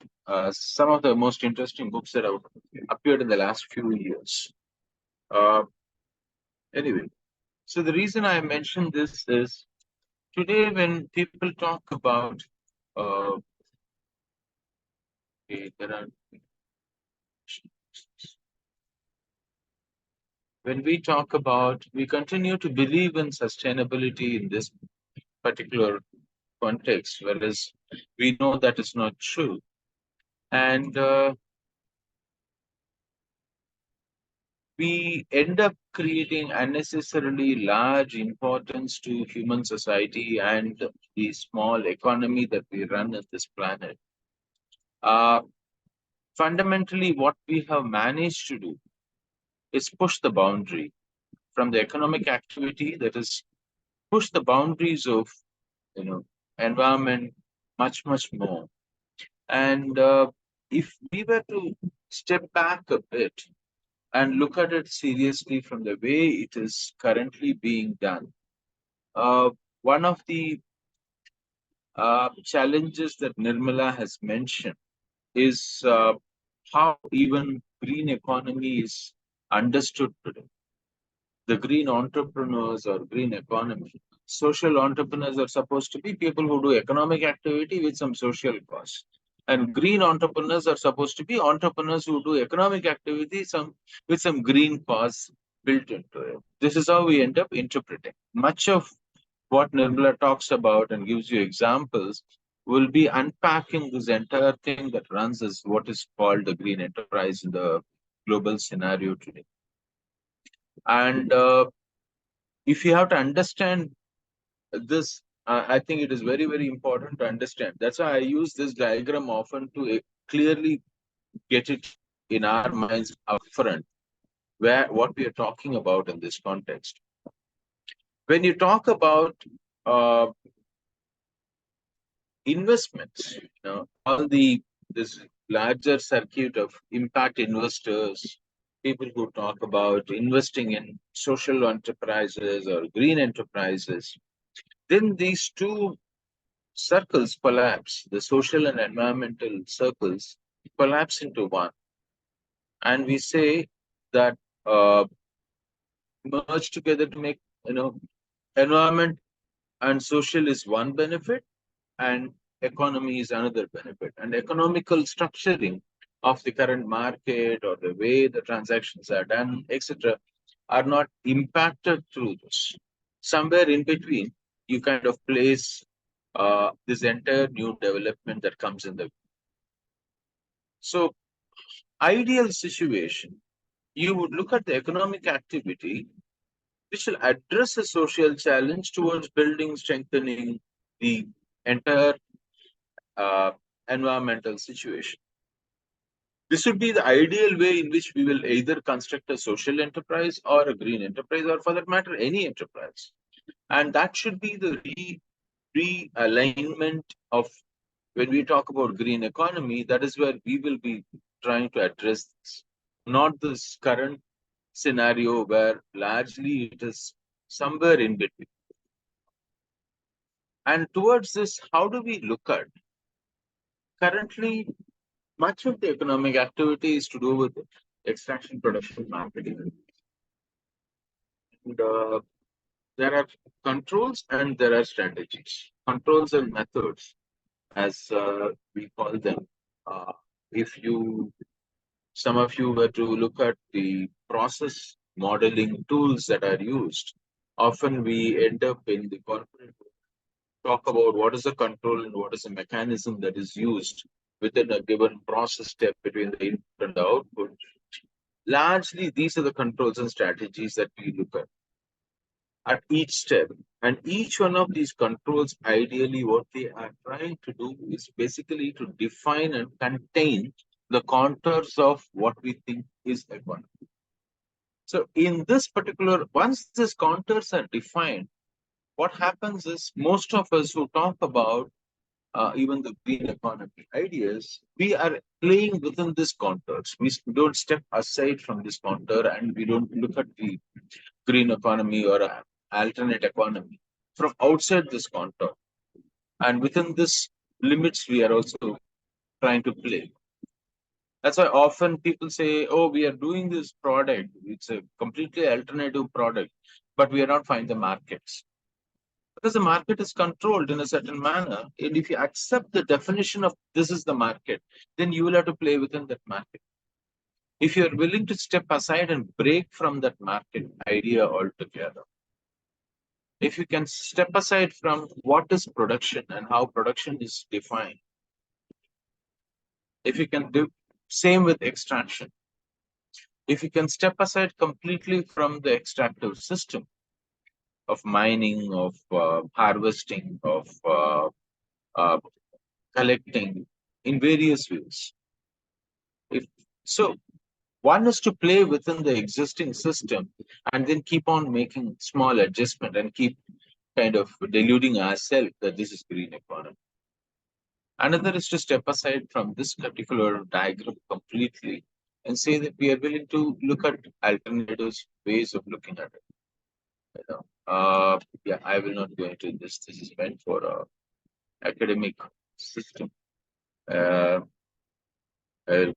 some of the most interesting books that have appeared in the last few years. Anyway, so the reason I mentioned this is today when people talk about okay, when we talk about, we continue to believe in sustainability in this particular context, whereas we know that is not true. And we end up creating unnecessarily large importance to human society and the small economy that we run on this planet. Fundamentally, what we have managed to do is push the boundary from the economic activity, that is, push the boundaries of environment much more. And if we were to step back a bit and look at it seriously from the way it is currently being done, one of the challenges that Nirmala has mentioned is how even green economy is understood today. The green entrepreneurs or green economy, social entrepreneurs are supposed to be people who do economic activity with some social cost. And green entrepreneurs are supposed to be entrepreneurs who do economic activity with some green cause built into it. This is how we end up interpreting. Much of what Nirmala talks about and gives you examples will be unpacking this entire thing that runs as what is called the green enterprise in the global scenario today. And if you have to understand this, I think it is very important to understand. That's why I use this diagram often to clearly get it in our minds upfront, what we are talking about in this context. When you talk about investments, all this larger circuit of impact investors, people who talk about investing in social enterprises or green enterprises, then these two circles collapse. The social and environmental circles collapse into one. And we say that merge together to make, environment and social is one benefit and economy is another benefit. And economical structuring of the current market or the way the transactions are done, etc., are not impacted through this. Somewhere in between, you kind of place this entire new development that comes in the. So, ideal situation, you would look at the economic activity which will address a social challenge towards building, strengthening the entire environmental situation. This would be the ideal way in which we will either construct a social enterprise or a green enterprise, or for that matter, any enterprise. And that should be the realignment of, when we talk about green economy, that is where we will be trying to address this. Not this current scenario where largely it is somewhere in between. And towards this, how do we look at? Currently, much of the economic activity is to do with extraction, production, marketing. And there are controls and there are strategies. Controls and methods, as we call them. If some of you were to look at the process modeling tools that are used, often we end up in the corporate talk about what is the control and what is the mechanism that is used within a given process step between the input and the output. Largely, these are the controls and strategies that we look at each step. And each one of these controls, ideally, what they are trying to do is basically to define and contain the contours of what we think is economy. So in this particular, once these contours are defined, what happens is most of us who talk about even the green economy ideas, we are playing within this contours. We don't step aside from this contour and we don't look at the green economy or alternate economy from outside this contour. And within this limits, we are also trying to play. That's why often people say, oh, we are doing this product. It's a completely alternative product, but we are not finding the markets. Because the market is controlled in a certain manner. And if you accept the definition of this is the market, then you will have to play within that market. If you're willing to step aside and break from that market idea altogether, if you can step aside from what is production and how production is defined, if you can do same with extraction, if you can step aside completely from the extractive system of mining, of harvesting, of collecting in various ways. So one is to play within the existing system and then keep on making small adjustment and keep kind of deluding ourselves that this is green economy. Another is to step aside from this particular diagram completely and say that we are willing to look at alternatives, ways of looking at it. Yeah, I will not go into this. This is meant for a academic system. I'll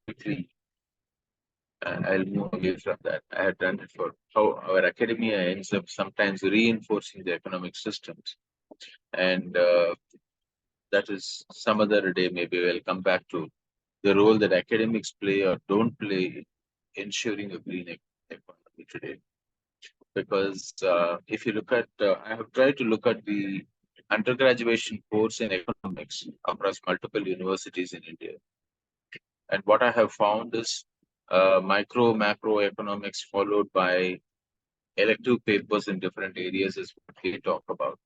quickly, I'll move away from that. I had done it for how our academia ends up sometimes reinforcing the economic systems. And that is some other day, maybe we'll come back to the role that academics play or don't play in ensuring a green economy today. Because if you look at, I have tried to look at the undergraduation course in economics across multiple universities in India. And what I have found is micro, macro economics followed by elective papers in different areas is what we talk about.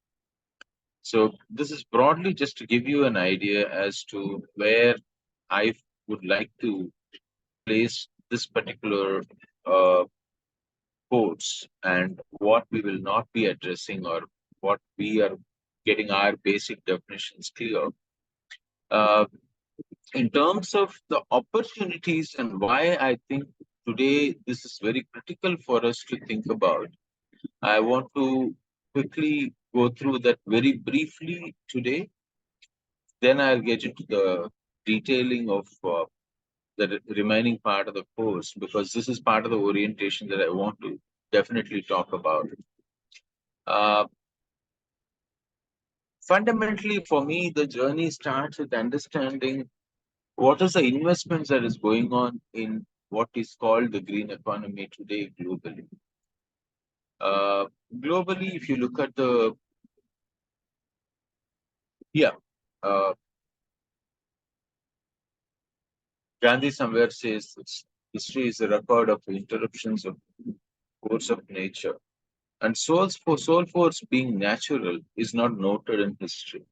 So this is broadly just to give you an idea as to where I would like to place this particular course and what we will not be addressing or what we are getting our basic definitions clear. In terms of the opportunities and why I think today this is very critical for us to think about, I want to quickly go through that very briefly today. Then I'll get into the detailing of the remaining part of the course, because this is part of the orientation that I want to definitely talk about. Fundamentally, for me, the journey starts with understanding what is the investments that is going on in what is called the green economy today globally. Globally, if you look at the, Gandhi somewhere says history is a record of interruptions of course of nature. And soul force being natural is not noted in history.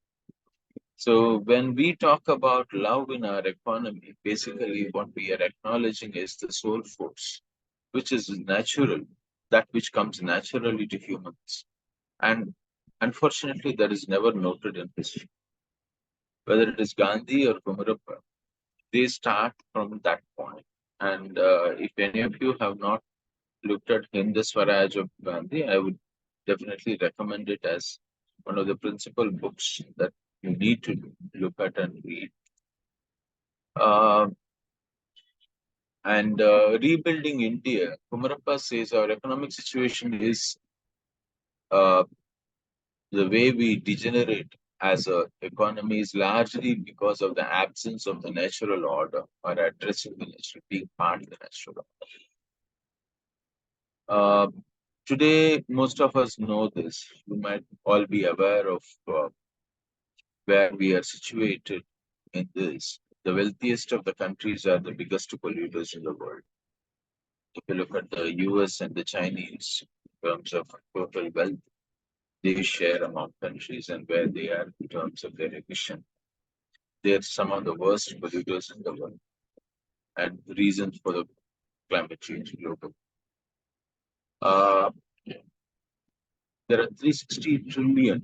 So when we talk about love in our economy, basically what we are acknowledging is the soul force, which is natural, that which comes naturally to humans. And unfortunately, that is never noted in history. Whether it is Gandhi or Kumarappa, they start from that point. And if any of you have not looked at Hind Swaraj of Gandhi, I would definitely recommend it as one of the principal books that you need to look at and read. And rebuilding India, Kumarappa says our economic situation is the way we degenerate as a economy is largely because of the absence of the natural order or addressing the natural, being part of the natural order. Today, most of us know this. You might all be aware of where we are situated in this. The wealthiest of the countries are the biggest polluters in the world. If you look at the US and the Chinese in terms of total wealth, they share among countries and where they are in terms of their emission. They're some of the worst polluters in the world and reasons for the climate change global. There are 360 trillion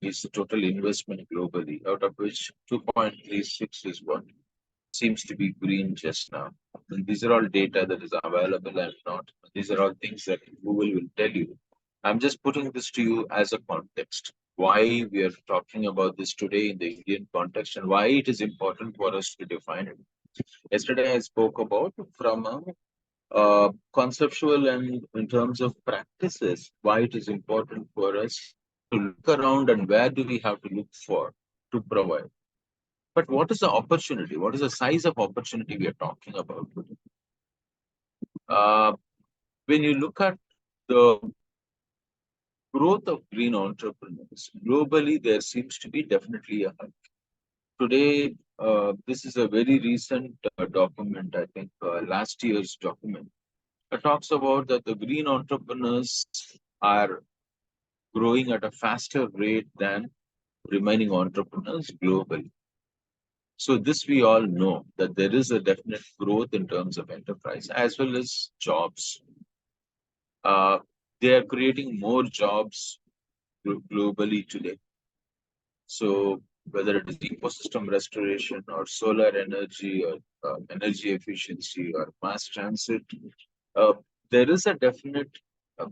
is the total investment globally, out of which 2.36 is what seems to be green just now. And these are all data that is available and not. These are all things that Google will tell you. I'm just putting this to you as a context. Why we are talking about this today in the Indian context and why it is important for us to define it. Yesterday, I spoke about from a conceptual and in terms of practices, why it is important for us to look around and where do we have to look for to provide. But what is the opportunity? What is the size of opportunity we are talking about? When you look at the growth of green entrepreneurs, globally, there seems to be definitely a hike. Today, this is a very recent document, I think last year's document. It talks about that the green entrepreneurs are growing at a faster rate than remaining entrepreneurs globally. So this we all know that there is a definite growth in terms of enterprise as well as jobs. They are creating more jobs globally today. So whether it is ecosystem restoration or solar energy or energy efficiency or mass transit, there is a definite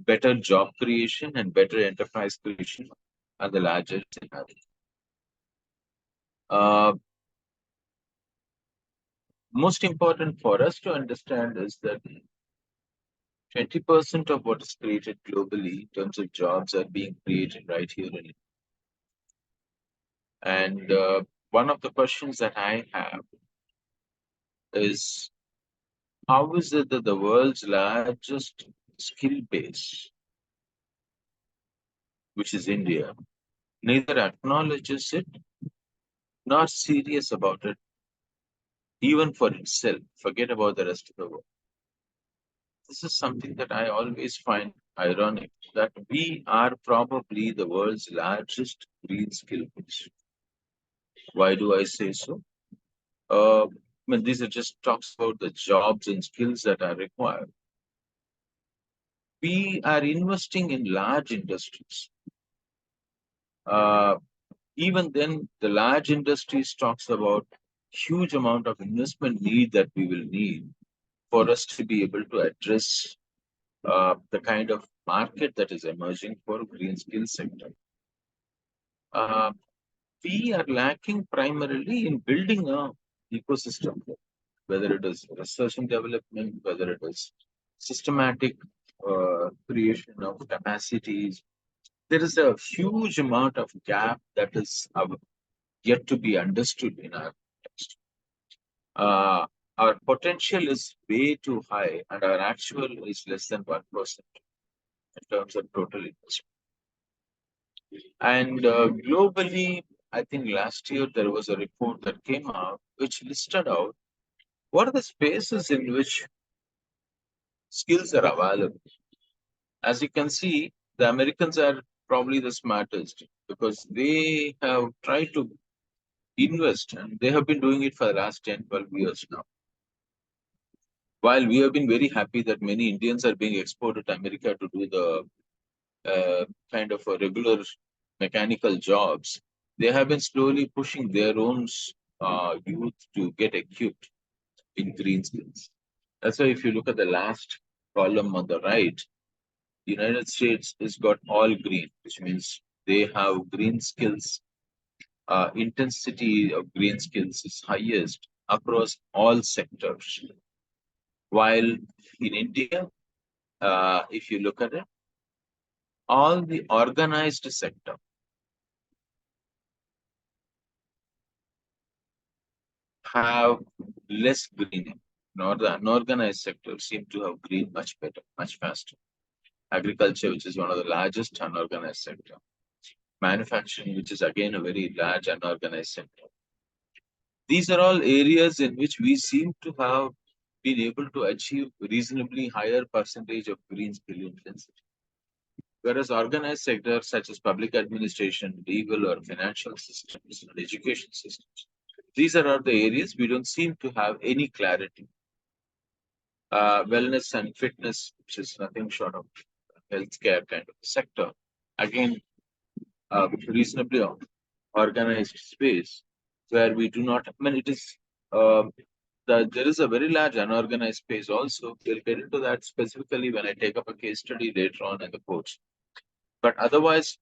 better job creation and better enterprise creation at the larger scenario. Most important for us to understand is that 20% of what is created globally in terms of jobs are being created right here in India. And one of the questions that I have is, how is it that the world's largest skill base, which is India, neither acknowledges it nor serious about it, even for itself? Forget about the rest of the world. This is something that I always find ironic, that we are probably the world's largest green skill base. Why do I say so? I mean, these are just talks about the jobs and skills that are required. We are investing in large industries. Even then, the large industries talks about huge amount of investment need that we will need for us to be able to address the kind of market that is emerging for green skill sector. We are lacking primarily in building a ecosystem, whether it is research and development, whether it is systematic creation of capacities. There is a huge amount of gap that is yet to be understood in our context. Our potential is way too high and our actual is less than 1% in terms of total investment. And globally, I think last year there was a report that came out which listed out what are the spaces in which skills are available. As you can see, the Americans are probably the smartest because they have tried to invest and they have been doing it for the last 10, 12 years now. While we have been very happy that many Indians are being exported to America to do the kind of a regular mechanical jobs, they have been slowly pushing their own youth to get equipped in green skills. That's why if you look at the last column on the right, the United States has got all green, which means they have green skills. Intensity of green skills is highest across all sectors. While in India, if you look at it, all the organized sector have less greening. Nor the unorganized sector seem to have green much better, much faster. Agriculture, which is one of the largest unorganized sector. Manufacturing, which is again a very large unorganized sector. These are all areas in which we seem to have been able to achieve reasonably higher percentage of green skill intensity. Whereas organized sectors such as public administration, legal or financial systems, and education systems, these are all the areas we don't seem to have any clarity. Wellness and fitness, which is nothing short of healthcare kind of sector, again, reasonably organized space where we do not, I mean, it is, there is a very large unorganized space also. We'll get into that specifically when I take up a case study later on in the course. But otherwise,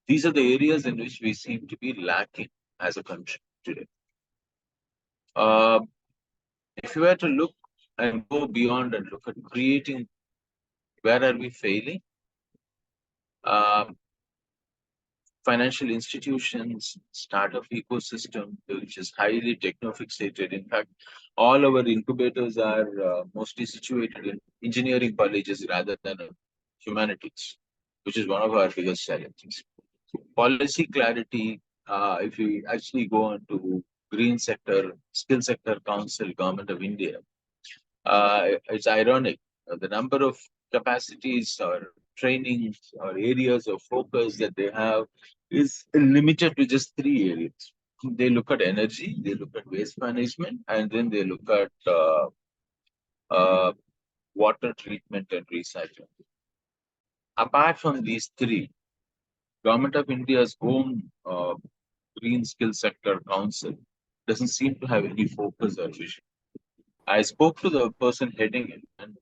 these are the areas in which we seem to be lacking as a country today. If you were to look and go beyond and look at creating, where are we failing? Financial institutions, startup ecosystem, which is highly techno-fixated. In fact, all our incubators are mostly situated in engineering colleges rather than humanities, which is one of our biggest challenges. Policy clarity, if we actually go on to Green Sector, Skill Sector Council, Government of India, it's ironic. The number of capacities or trainings or areas of focus that they have is limited to just 3 areas. They look at energy, they look at waste management, and then they look at water treatment and recycling. Apart from these 3, Government of India's own Green Skill Sector Council doesn't seem to have any focus or vision. I spoke to the person heading it, and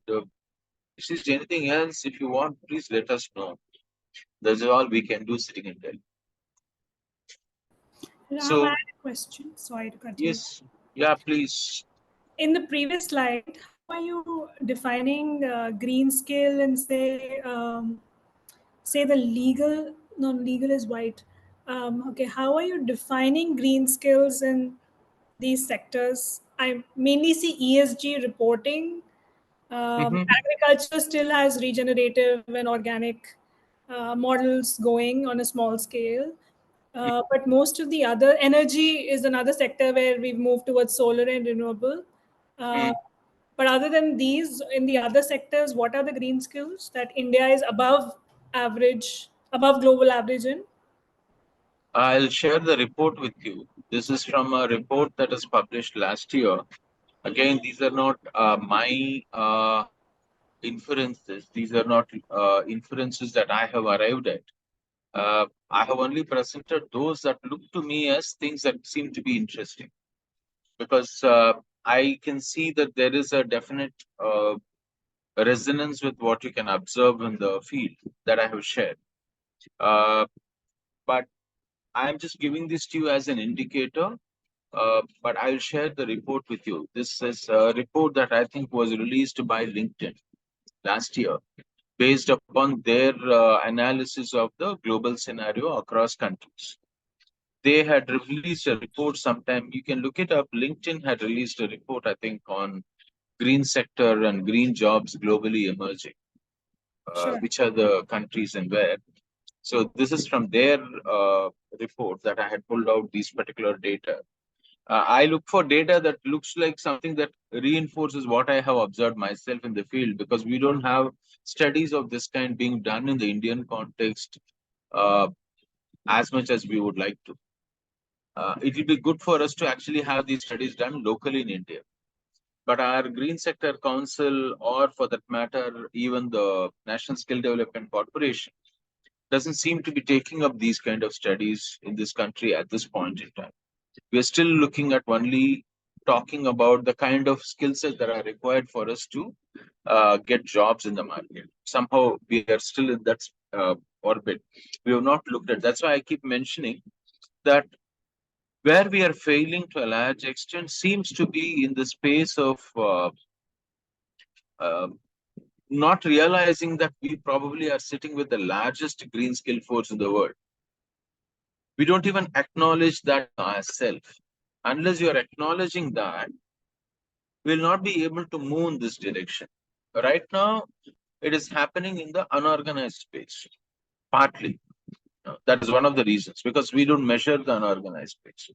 if there's anything else, if you want, please let us know. That's all we can do sitting in Delhi. Ram, I had a question. Sorry to cut you. Yes, yeah, please. In the previous slide, how are you defining green skill and say the legal? No, legal is white. Okay, how are you defining green skills in these sectors? I mainly see ESG reporting. Agriculture still has regenerative and organic models going on a small scale. But most of the other energy is another sector where we've moved towards solar and renewable. But other than these, in the other sectors, what are the green skills that India is above average, above global average in? I'll share the report with you. This is from a report that was published last year. Again, these are not my inferences. These are not inferences that I have arrived at. I have only presented those that look to me as things that seem to be interesting. Because I can see that there is a definite resonance with what you can observe in the field that I have shared. But I'm just giving this to you as an indicator, but I'll share the report with you. This is a report that I think was released by LinkedIn last year, based upon their analysis of the global scenario across countries. They had released a report sometime, you can look it up. LinkedIn had released a report, I think, on green sector and green jobs globally emerging, which are the countries and where. So this is from their report that I had pulled out these particular data. I look for data that looks like something that reinforces what I have observed myself in the field, because we don't have studies of this kind being done in the Indian context as much as we would like to. It will be good for us to actually have these studies done locally in India. But our Green Sector Council, or for that matter, even the National Skill Development Corporation, doesn't seem to be taking up these kind of studies in this country at this point in time. We're still looking at only talking about the kind of skill sets that are required for us to get jobs in the market. Somehow we are still in that orbit. We have not looked at. That's why I keep mentioning that Where we are failing to a large extent seems to be in the space of not realizing that we probably are sitting with the largest green skill force in the world. We don't even acknowledge that ourselves. Unless you are acknowledging that, we'll not be able to move in this direction. Right now, it is happening in the unorganized space, partly. That is one of the reasons, because we don't measure the unorganized space.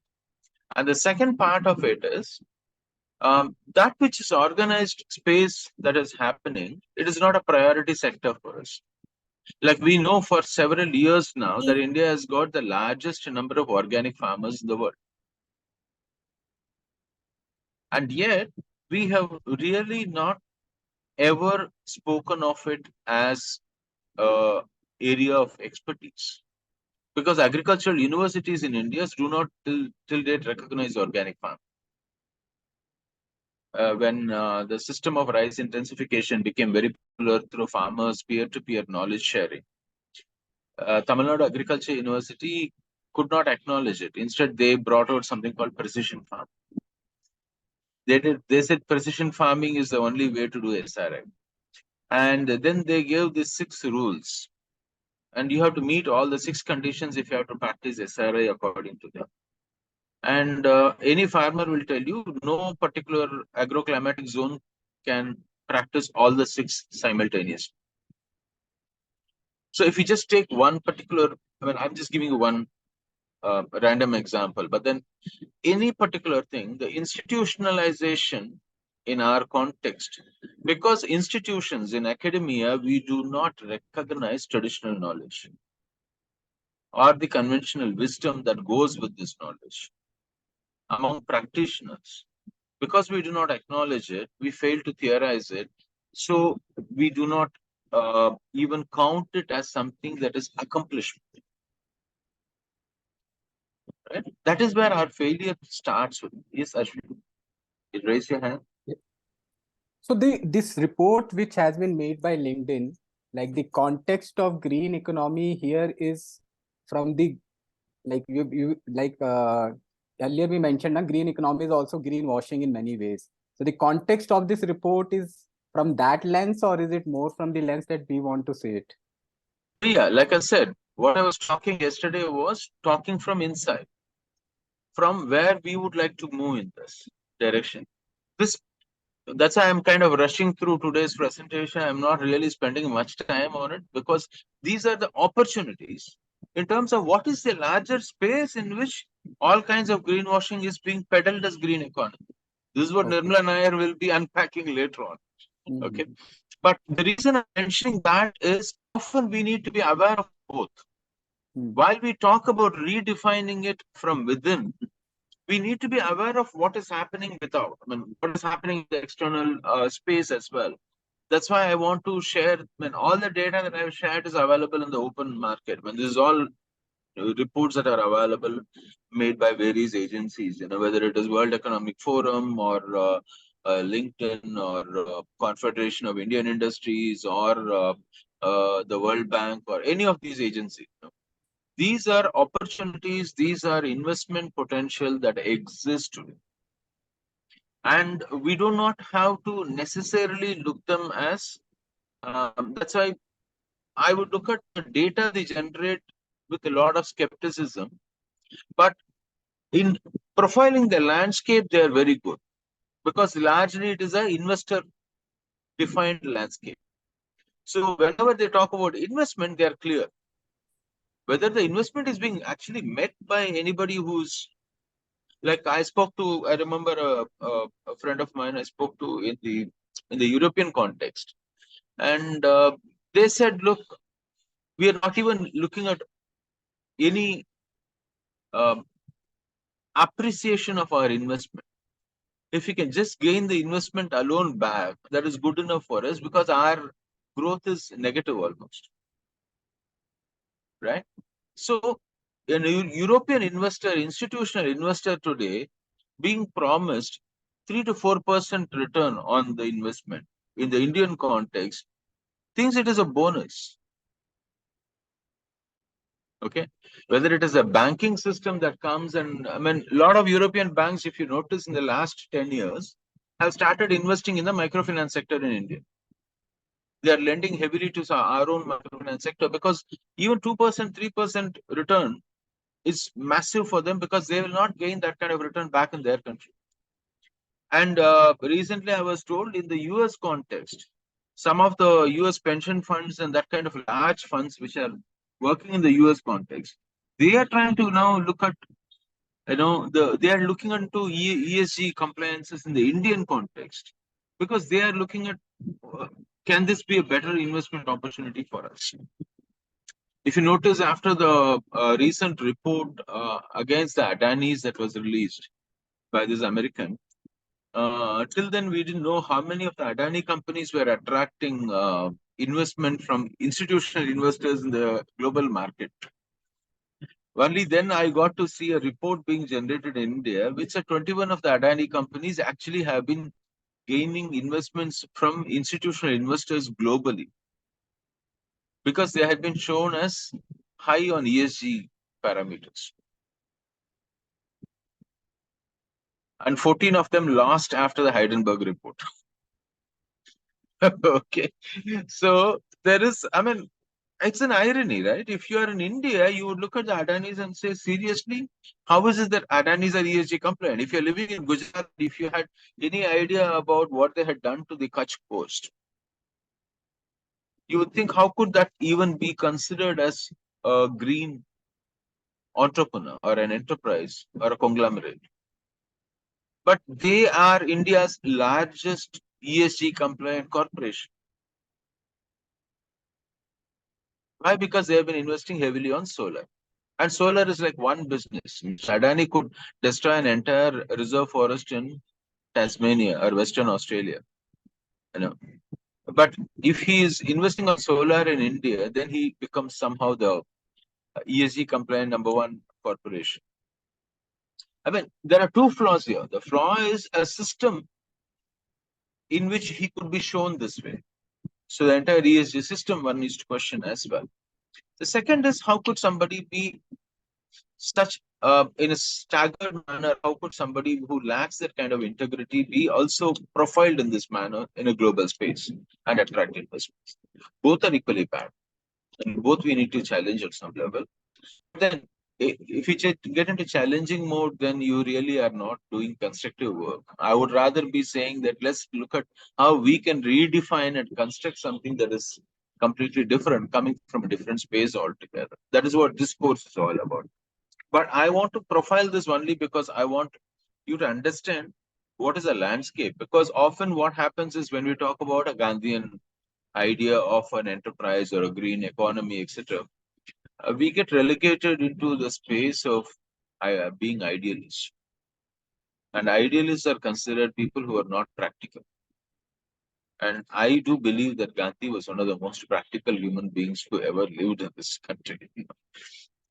And the second part of it is that which is organized space that is happening, it is not a priority sector for us. Like we know for several years now that India has got the largest number of organic farmers in the world. And yet, we have really not ever spoken of it as an area of expertise. Because agricultural universities in India do not till date recognize organic farming. When the system of rice intensification became very popular through farmers' peer-to-peer knowledge sharing, Tamil Nadu Agriculture University could not acknowledge it. Instead, they brought out something called precision farming. They said precision farming is the only way to do SRI. And then they gave these 6 rules. And you have to meet all the 6 conditions if you have to practice SRI according to them. And any farmer will tell you no particular agroclimatic zone can practice all the 6 simultaneously. So if you just take one particular, I mean, I'm just giving you one random example, but then any particular thing, the institutionalization in our context, because institutions in academia, we do not recognize traditional knowledge or the conventional wisdom that goes with this knowledge among practitioners. Because we do not acknowledge it, we fail to theorize it. So we do not even count it as something that is accomplishment. Right? That is where our failure starts with. Yes, Ashwin, raise your hand. So this report, which has been made by LinkedIn, like the context of green economy here is from the, like earlier we mentioned, green economy is also greenwashing in many ways. So the context of this report is from that lens, or is it more from the lens that we want to see it? Yeah, like I said, what I was talking yesterday was talking from inside, from where we would like to move in this direction. That's why I'm kind of rushing through today's presentation. I'm not really spending much time on it because these are the opportunities in terms of what is the larger space in which all kinds of greenwashing is being peddled as green economy. This is what Nirmala Nair will be unpacking later on. Okay. But the reason I'm mentioning that is often we need to be aware of both. While we talk about redefining it from within, we need to be aware of what is happening without. I mean, what is happening in the external space as well. That's why I want to share. All the data that I've shared is available in the open market. This is all reports that are available, made by various agencies. Whether it is World Economic Forum or LinkedIn or Confederation of Indian Industries or the World Bank or any of these agencies. These are opportunities, these are investment potential that exist today. And we do not have to necessarily look them as, that's why I would look at the data they generate with a lot of skepticism. But in profiling the landscape, they are very good because largely it is an investor defined landscape. So whenever they talk about investment, they are clear. Whether the investment is being actually met by anybody who's like I remember a friend of mine I spoke to in the European context, and they said, look, we are not even looking at any appreciation of our investment. If we can just gain the investment alone back, that is good enough for us because our growth is negative almost, right? So a European investor, institutional investor today, being promised 3 to 4% return on the investment in the Indian context, thinks it is a bonus. Okay, whether it is a banking system that comes, and I mean, a lot of European banks, if you notice in the last 10 years, have started investing in the microfinance sector in India. They are lending heavily to our own microfinance sector because even 2%, 3% return is massive for them because they will not gain that kind of return back in their country. And recently, I was told in the US context, some of the US pension funds and that kind of large funds which are working in the US context, they are trying to now look at, they are looking into ESG compliances in the Indian context because they are looking at can this be a better investment opportunity for us? If you notice, after the recent report against the Adanis that was released by this American, till then we didn't know how many of the Adani companies were attracting investment from institutional investors in the global market. Only then I got to see a report being generated in India, which 21 of the Adani companies actually have been gaining investments from institutional investors globally because they had been shown as high on ESG parameters. And 14 of them lost after the Heidenberg report. Okay. So there is, I mean, it's an irony, right? If you are in India, you would look at the Adanis and say, seriously, how is it that Adanis are ESG compliant? If you're living in Gujarat, if you had any idea about what they had done to the Kutch Coast, you would think, how could that even be considered as a green entrepreneur or an enterprise or a conglomerate? But they are India's largest ESG compliant corporation. Why? Because they have been investing heavily on solar. And solar is like one business. Adani could destroy an entire reserve forest in Tasmania or Western Australia. But if he is investing on solar in India, then he becomes somehow the ESG compliant #1 corporation. I mean, there are two flaws here. The flaw is a system in which he could be shown this way. So the entire ESG system one needs to question as well. The second is, how could somebody be such in a staggered manner? How could somebody who lacks that kind of integrity be also profiled in this manner in a global space and attract investments? Both are equally bad, and both we need to challenge at some level. Then, if you get into challenging mode, then you really are not doing constructive work. I would rather be saying that let's look at how we can redefine and construct something that is completely different, coming from a different space altogether. That is what this course is all about. But I want to profile this only because I want you to understand what is a landscape. Because often what happens is when we talk about a Gandhian idea of an enterprise or a green economy, etc., we get relegated into the space of being idealists. And idealists are considered people who are not practical. And I do believe that Gandhi was one of the most practical human beings who ever lived in this country.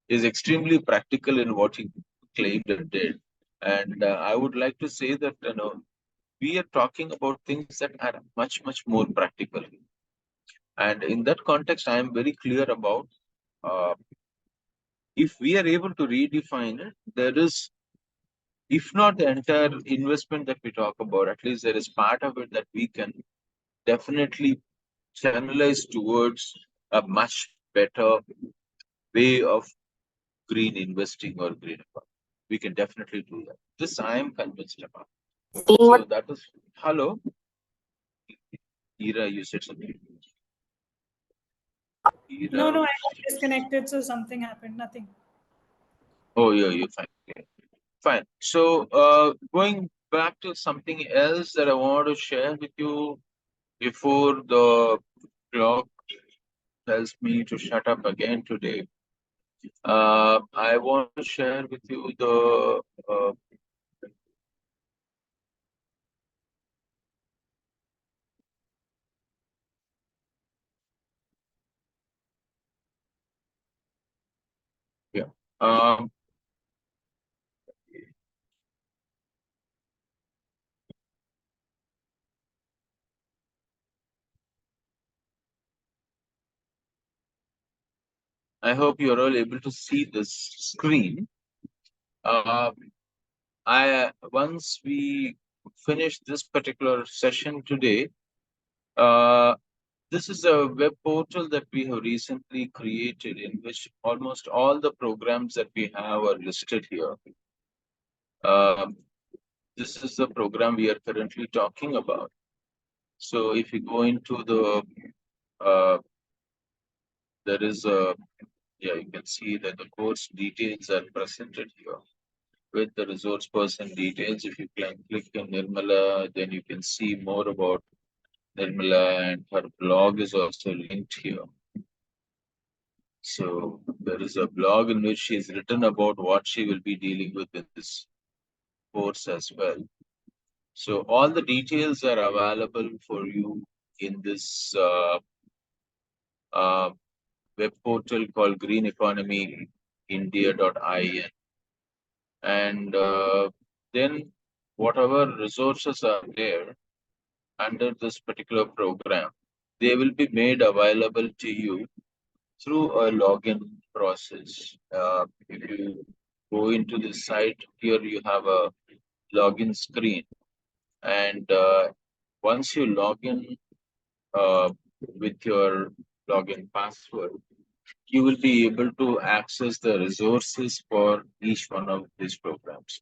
Is extremely practical in what he claimed and did. And I would like to say that we are talking about things that are much, much more practical. And in that context, I am very clear about if we are able to redefine it, there is, if not the entire investment that we talk about, at least there is part of it that we can definitely channelize towards a much better way of green investing or green economy. We can definitely do that. This I am convinced about. So that is, hello, Ira, you said something. No, Ira, I got disconnected, so something happened. Nothing. oh, yeah, you're fine. Okay. Fine. So, going back to something else that I want to share with you before the clock tells me to shut up again today. I want to share with you the yeah. Um, I hope you're all able to see this screen. Once we finish this particular session today, this is a web portal that we have recently created in which almost all the programs that we have are listed here. This is the program we are currently talking about. So if you go into the, there is a, yeah, you can see that the course details are presented here with the resource person details. If you can click on Nirmala, then you can see more about Nirmala, and her blog is also linked here. So there is a blog in which she has written about what she will be dealing with in this course as well. So all the details are available for you in this web portal called greeneconomyindia.in. And then whatever resources are there under this particular program, they will be made available to you through a login process. If you go into the site, here you have a login screen. And once you log in with your login password, you will be able to access the resources for each one of these programs.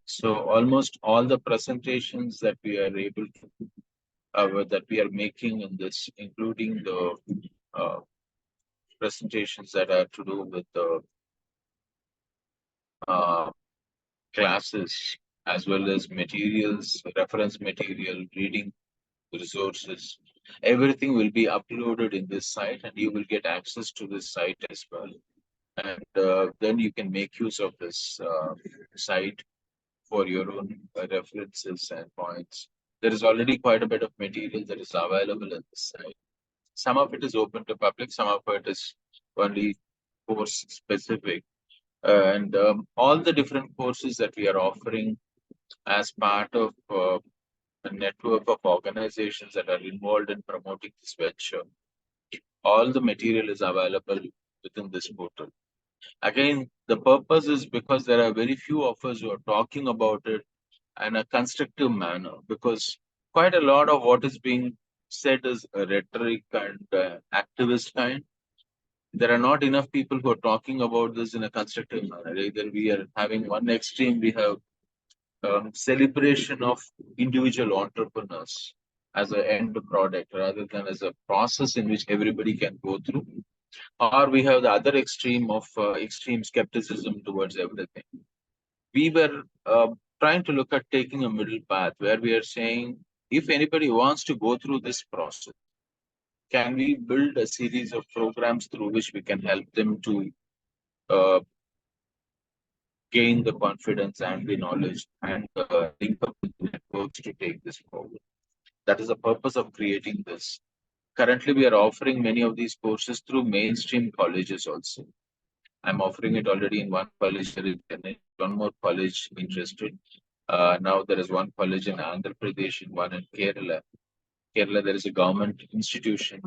So almost all the presentations that we are able to, that we are making in this, including the presentations that are to do with the classes, as well as materials, reference material, reading resources, everything will be uploaded in this site, and you will get access to this site as well. And then you can make use of this site for your own references and points. There is already quite a bit of material that is available in this site. Some of it is open to public, some of it is only course specific. And all the different courses that we are offering as part of a network of organizations that are involved in promoting this venture, all the material is available within this portal. Again, the purpose is because there are very few of us who are talking about it in a constructive manner, because quite a lot of what is being said is a rhetoric and activist kind. There are not enough people who are talking about this in a constructive manner. Either we are having one extreme, we have celebration of individual entrepreneurs as an end product rather than as a process in which everybody can go through, or we have the other extreme of extreme skepticism towards everything. We were trying to look at taking a middle path where we are saying, if anybody wants to go through this process, can we build a series of programs through which we can help them to gain the confidence and the knowledge and link up with the networks to take this forward. That is the purpose of creating this. Currently, we are offering many of these courses through mainstream colleges also. I'm offering it already in one college, one more college interested. Now there is one college in Andhra Pradesh and one in Kerala. Kerala, there is a government institution,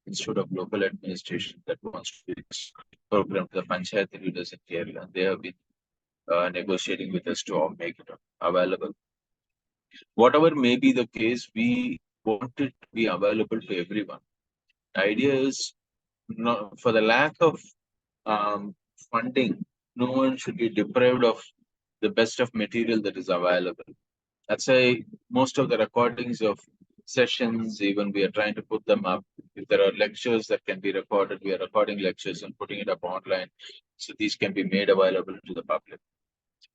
Institute of Local Administration, that wants to do this program to the Panchayat leaders in Kerala. They have been negotiating with us to make it available. Whatever may be the case, we want it to be available to everyone. The idea is, not, for the lack of funding, no one should be deprived of the best of material that is available. That's why most of the recordings of sessions, even we are trying to put them up. If there are lectures that can be recorded, we are recording lectures and putting it up online. So these can be made available to the public.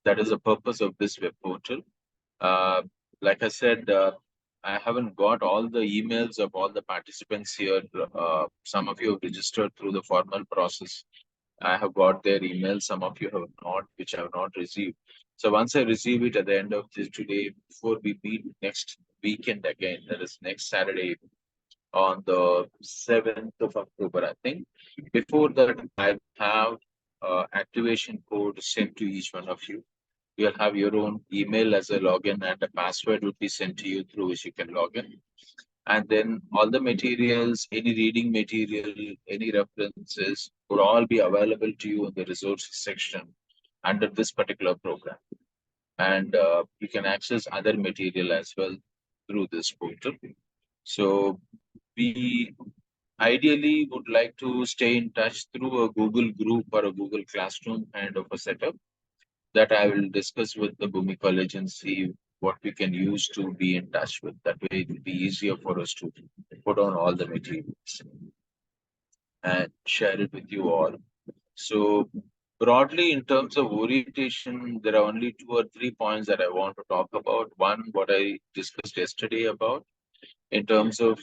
That is the purpose of this web portal. Like I said, I haven't got all the emails of all the participants here. Some of you have registered through the formal process. I have got their emails. Some of you have not, which I have not received. So once I receive it at the end of this today, before we meet next weekend again, that is next Saturday on the 7th of October, I think. Before that, I have activation code sent to each one of you. You'll have your own email as a login, and a password will be sent to you through which you can log in. And then all the materials, any reading material, any references would all be available to you in the resources section under this particular program. And you can access other material as well through this portal. So we ideally would like to stay in touch through a Google group or a Google Classroom kind of a setup that I will discuss with the Bhumi College and see what we can use to be in touch with. That way it will be easier for us to put on all the materials and share it with you all. So broadly, in terms of orientation, there are only 2 or 3 points that I want to talk about. One, what I discussed yesterday about in terms of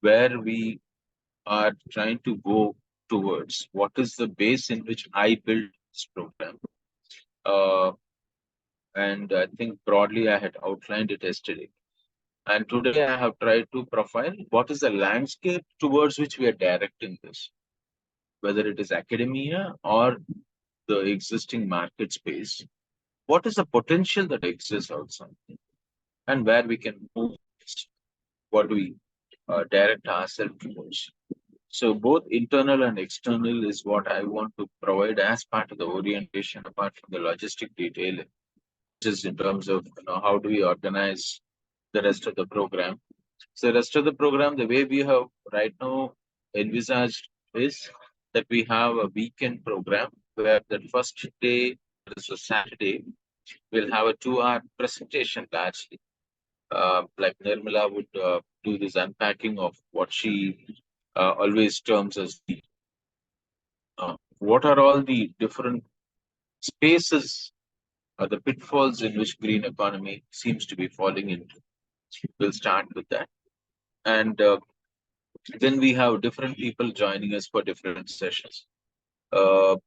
where we are trying to go towards. What is the base in which I built this program? And I think broadly I had outlined it yesterday. And today I have tried to profile what is the landscape towards which we are directing this, whether it is academia or the existing market space. What is the potential that exists outside and where we can move? What do we direct ourselves towards? So both internal and external is what I want to provide as part of the orientation, apart from the logistic detailing, just in terms of how do we organize the rest of the program. So the rest of the program, the way we have right now envisaged is that we have a weekend program where the first day, that is a Saturday, we'll have a 2-hour presentation largely. Like Nirmala would do this unpacking of what she always terms as the what are all the different spaces or the pitfalls in which green economy seems to be falling into. We'll start with that. And then we have different people joining us for different sessions. The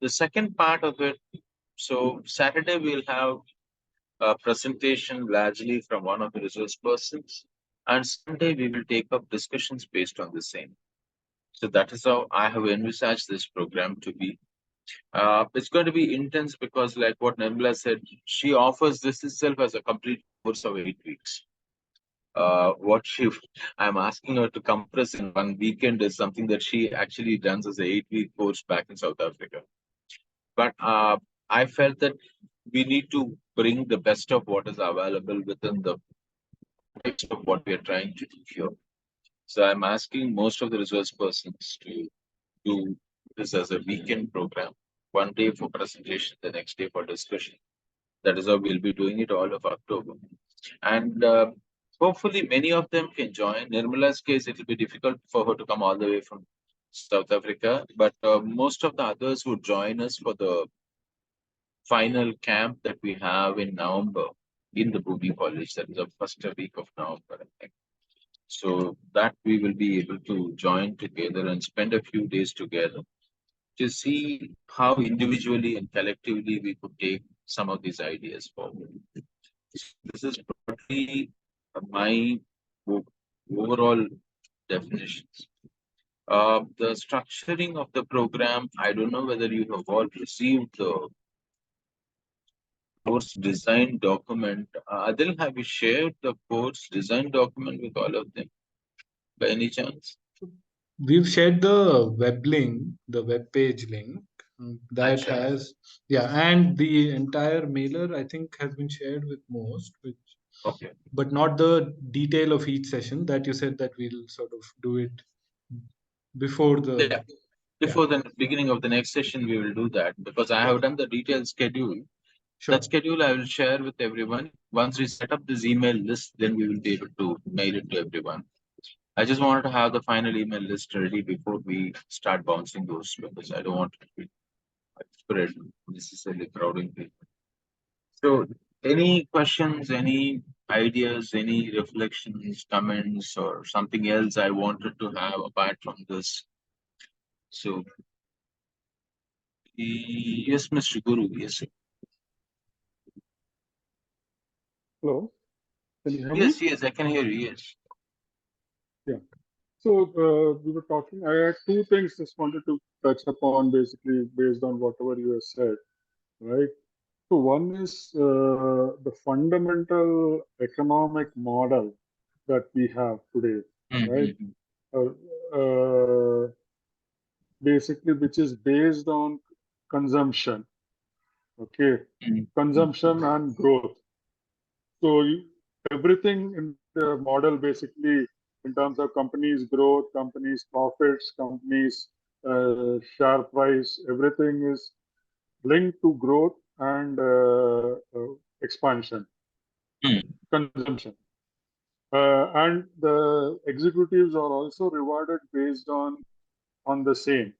second part of it, so Saturday we'll have a presentation largely from one of the resource persons, and Sunday we will take up discussions based on the same. So that is how I have envisaged this program to be. It's going to be intense because, like what Nirmala said, she offers this itself as a complete course of 8 weeks. What I'm asking her to compress in one weekend is something that she actually does as an 8-week course back in South Africa. But I felt that we need to bring the best of what is available within the context of what we are trying to do here. So I'm asking most of the resource persons to do this as a weekend program, one day for presentation, the next day for discussion. That is how we'll be doing it all of October. And hopefully many of them can join. Nirmala's case, it will be difficult for her to come all the way from South Africa, but most of the others would join us for the final camp that we have in November in the Bhumi College. That is the first week of November, I think. So that we will be able to join together and spend a few days together to see how individually and collectively we could take some of these ideas forward. This is probably my overall definitions. The structuring of the program, I don't know whether you have all received the course design document. Adil, have you shared the course design document with all of them by any chance? We've shared the web link, the web page link that Acha. has, yeah, and the entire mailer I think has been shared with most, which, Okay. but not the detail of each session that you said that we'll sort of do it before the. Yeah. Before the beginning of the next session, we will do that because I have done the detailed schedule. Sure. That schedule I will share with everyone. Once we set up this email list, then we will be able to mail it to everyone. I just wanted to have the final email list ready before we start bouncing those because I don't want to be spread necessarily crowding people. So, any questions, any ideas, any reflections, comments, or something else I wanted to have apart from this? So, yes, Mr. Guru, yes, sir. Hello, can you hear me? Yes, I can hear you. Yes. Yeah. So we were talking. I had two things just wanted to touch upon, basically based on whatever you have said, right? So one is the fundamental economic model that we have today, right? Mhm. Basically, which is based on consumption, okay, Mhm. consumption and growth. So everything in the model, basically, in terms of companies' growth, companies' profits, companies' share price, everything is linked to growth and expansion, Mhm. consumption. And the executives are also rewarded based on the same.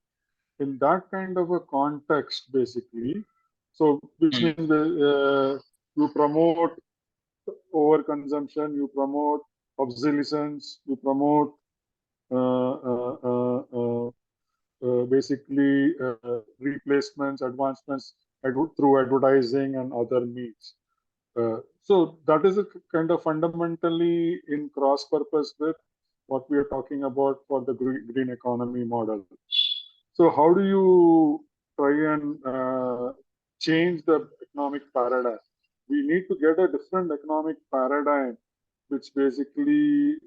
In that kind of a context, basically, so which Mhm. means you promote overconsumption, you promote obsolescence, you promote uh, uh, uh, uh, basically replacements, advancements through advertising and other means. So that is a kind of fundamentally in cross purpose with what we are talking about for the green economy model. So how do you try and change the economic paradigm? We need to get a different economic paradigm, which basically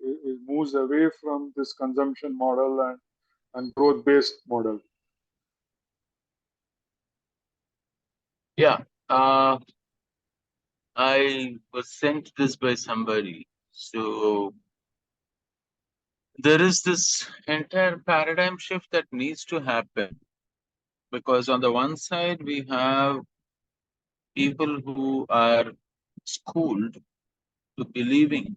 moves away from this consumption model and growth-based model. Yeah. Uh, I was sent this by somebody. So there is this entire paradigm shift that needs to happen, because on the one side we have people who are schooled to believing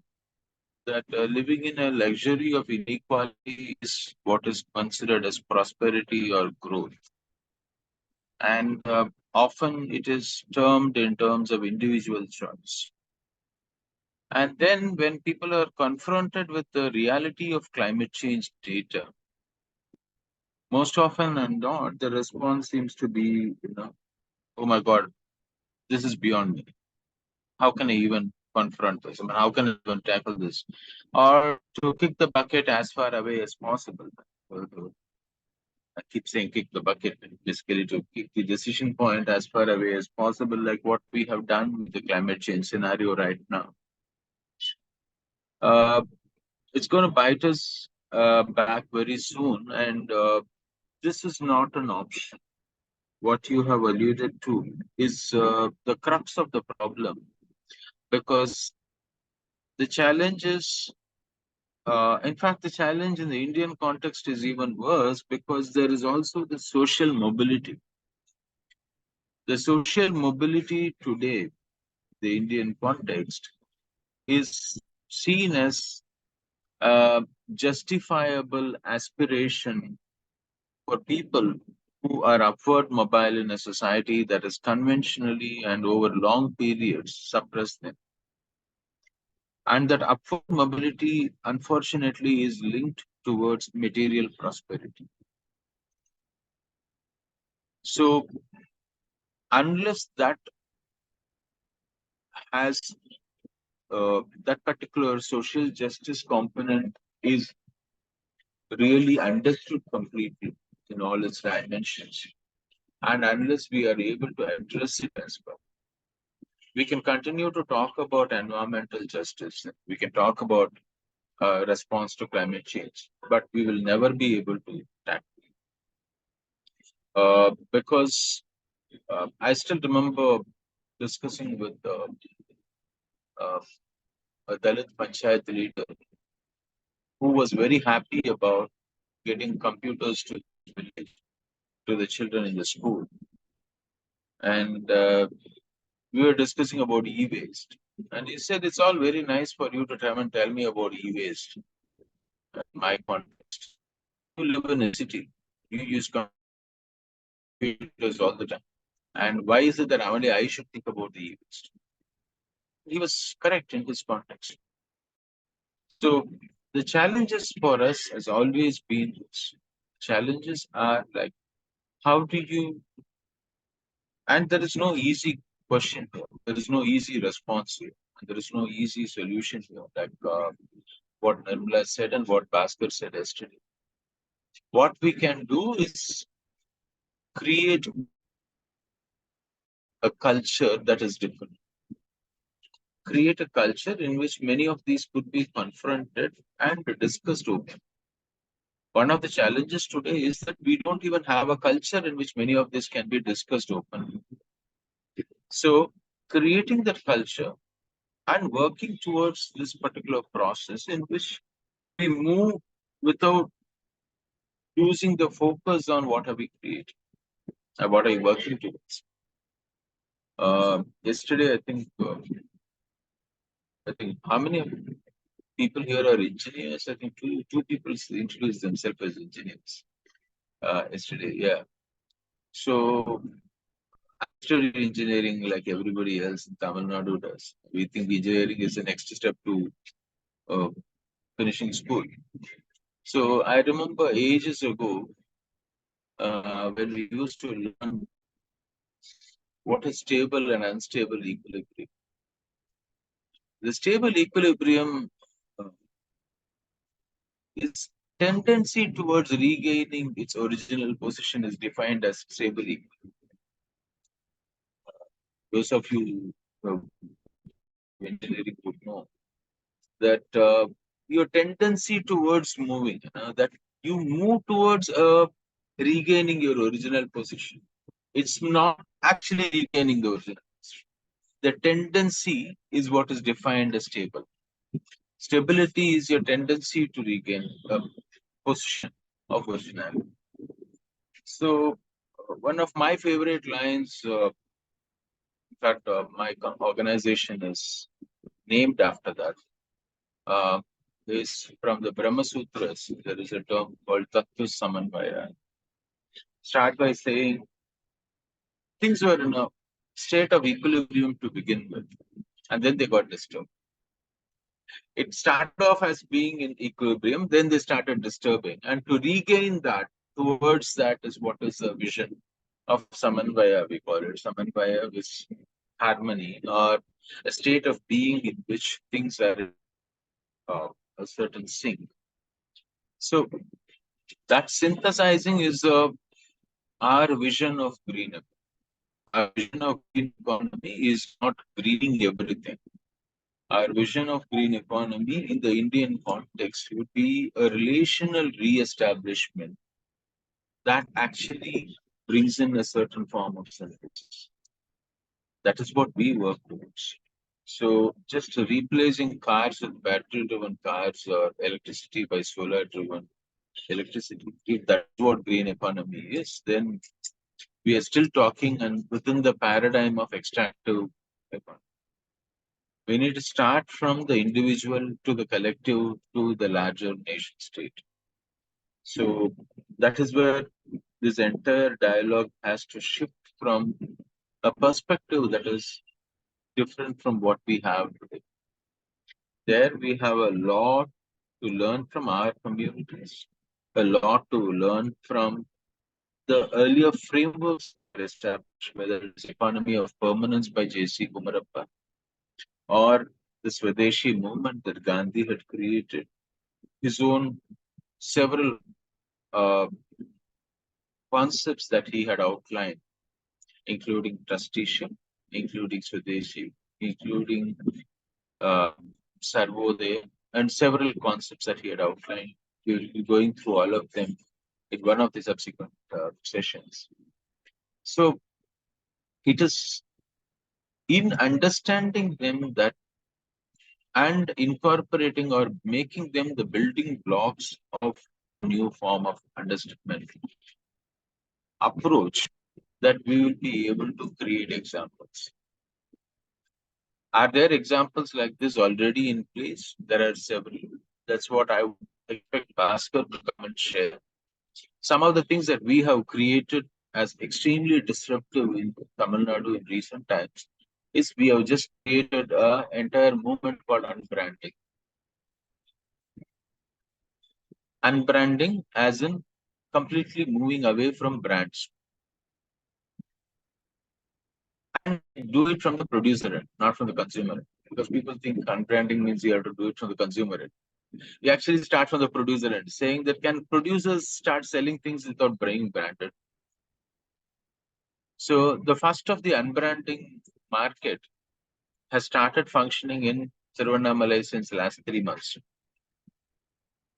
that living in a luxury of inequality is what is considered as prosperity or growth. And often it is termed in terms of individual choice. And then when people are confronted with the reality of climate change data, most often than not, the response seems to be, oh my God, this is beyond me. How can I even confront this? I mean, how can I even tackle this? Or to kick the bucket as far away as possible. I keep saying kick the bucket, basically to kick the decision point as far away as possible, like what we have done with the climate change scenario right now. It's going to bite us back very soon, and this is not an option. What you have alluded to is the crux of the problem, because the challenge is, in fact, the challenge in the Indian context is even worse, because there is also the social mobility. The social mobility today, the Indian context, is seen as a justifiable aspiration for people who are upward mobile in a society that has conventionally and over long periods suppressed them. And that upward mobility, unfortunately, is linked towards material prosperity. So, unless has that particular social justice component is really understood completely in all its dimensions, and unless we are able to address it as well, we can continue to talk about environmental justice, we can talk about response to climate change, but we will never be able to tackle because I still remember discussing with uh, a Dalit Panchayat leader who was very happy about getting computers to his village, to the children in the school. And we were discussing about e-waste. And he said, it's all very nice for you to come and tell me about e-waste in my context. You live in a city, you use computers all the time. And why is it that only I should think about the e-waste? He was correct in his context. So the challenges for us has always been this. Challenges are like, how do you, and there is no easy question here. There is no easy response here. And there is no easy solution here. Like what Nirmala said and what Bhaskar said yesterday. What we can do is create a culture that is different. create a culture in which many of these could be confronted and discussed openly. One of the challenges today is that we don't even have a culture in which many of this can be discussed openly. So, creating that culture and working towards this particular process in which we move without losing the focus on what have we created and what are you working towards. Yesterday, I think how many people here are engineers? I think two people introduced themselves as engineers yesterday. Yeah. So I studied engineering like everybody else in Tamil Nadu does. We think engineering is the next step to finishing school. So I remember ages ago when we used to learn what is stable and unstable equilibrium. The stable equilibrium its tendency towards regaining its original position is defined as stable equilibrium. Those of you engineering would know that your tendency towards moving, that you move towards regaining your original position. It's not actually regaining the original position. The tendency is what is defined as stable. Stability is your tendency to regain a position of originality. So, one of my favorite lines, in fact, my organization is named after that, is from the Brahma Sutras. There is a term called Tattva Samanvaya. Start by saying things were in a state of equilibrium to begin with, and then they got disturbed. It started off as being in equilibrium, then they started disturbing. And to regain that, towards that is what is the vision of Samanvaya, we call it. Samanvaya is harmony or a state of being in which things are in a certain sync. So that synthesizing is our vision of green economy. Our vision of green economy is not greening everything. Our vision of green economy in the Indian context would be a relational re-establishment that actually brings in a certain form of synthesis. That is what we work towards. So just replacing cars with battery-driven cars or electricity by solar-driven electricity, if that's what green economy is, then we are still talking and within the paradigm of extractive economy. We need to start from the individual to the collective to the larger nation state. So that is where this entire dialogue has to shift from a perspective that is different from what we have today. There we have a lot to learn from our communities, a lot to learn from the earlier frameworks established, whether it's economy of permanence by J.C. Kumarappa or the Swadeshi movement that Gandhi had created, his own several concepts that he had outlined, including trusteeship, including Swadeshi, including Sarvodaya, and several concepts that he had outlined. We will be going through all of them in one of the subsequent sessions. So it is in understanding them that and incorporating or making them the building blocks of a new form of understanding approach that we will be able to create examples. Are there examples like this already in place? There are several. That's what I would expect Bhaskar to come and share. Some of the things that we have created as extremely disruptive in Tamil Nadu in recent times is we have just created an entire movement called unbranding. Unbranding as in completely moving away from brands. And do it from the producer end, not from the consumer end. Because people think unbranding means you have to do it from the consumer end. We actually start from the producer end, saying that can producers start selling things without being branded? So the first of the unbranding market has started functioning in Tiruvannamalai since the last 3 months.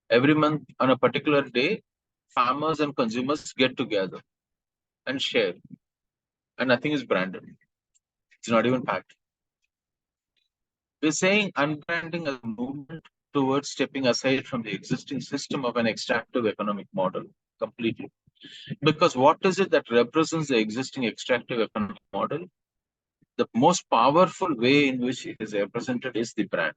Every month on a particular day, farmers and consumers get together and share, and nothing is branded. It's not even packed. We're saying unbranding as a movement towards stepping aside from the existing system of an extractive economic model completely. Because what is it that represents the existing extractive economic model? The most powerful way in which it is represented is the brand.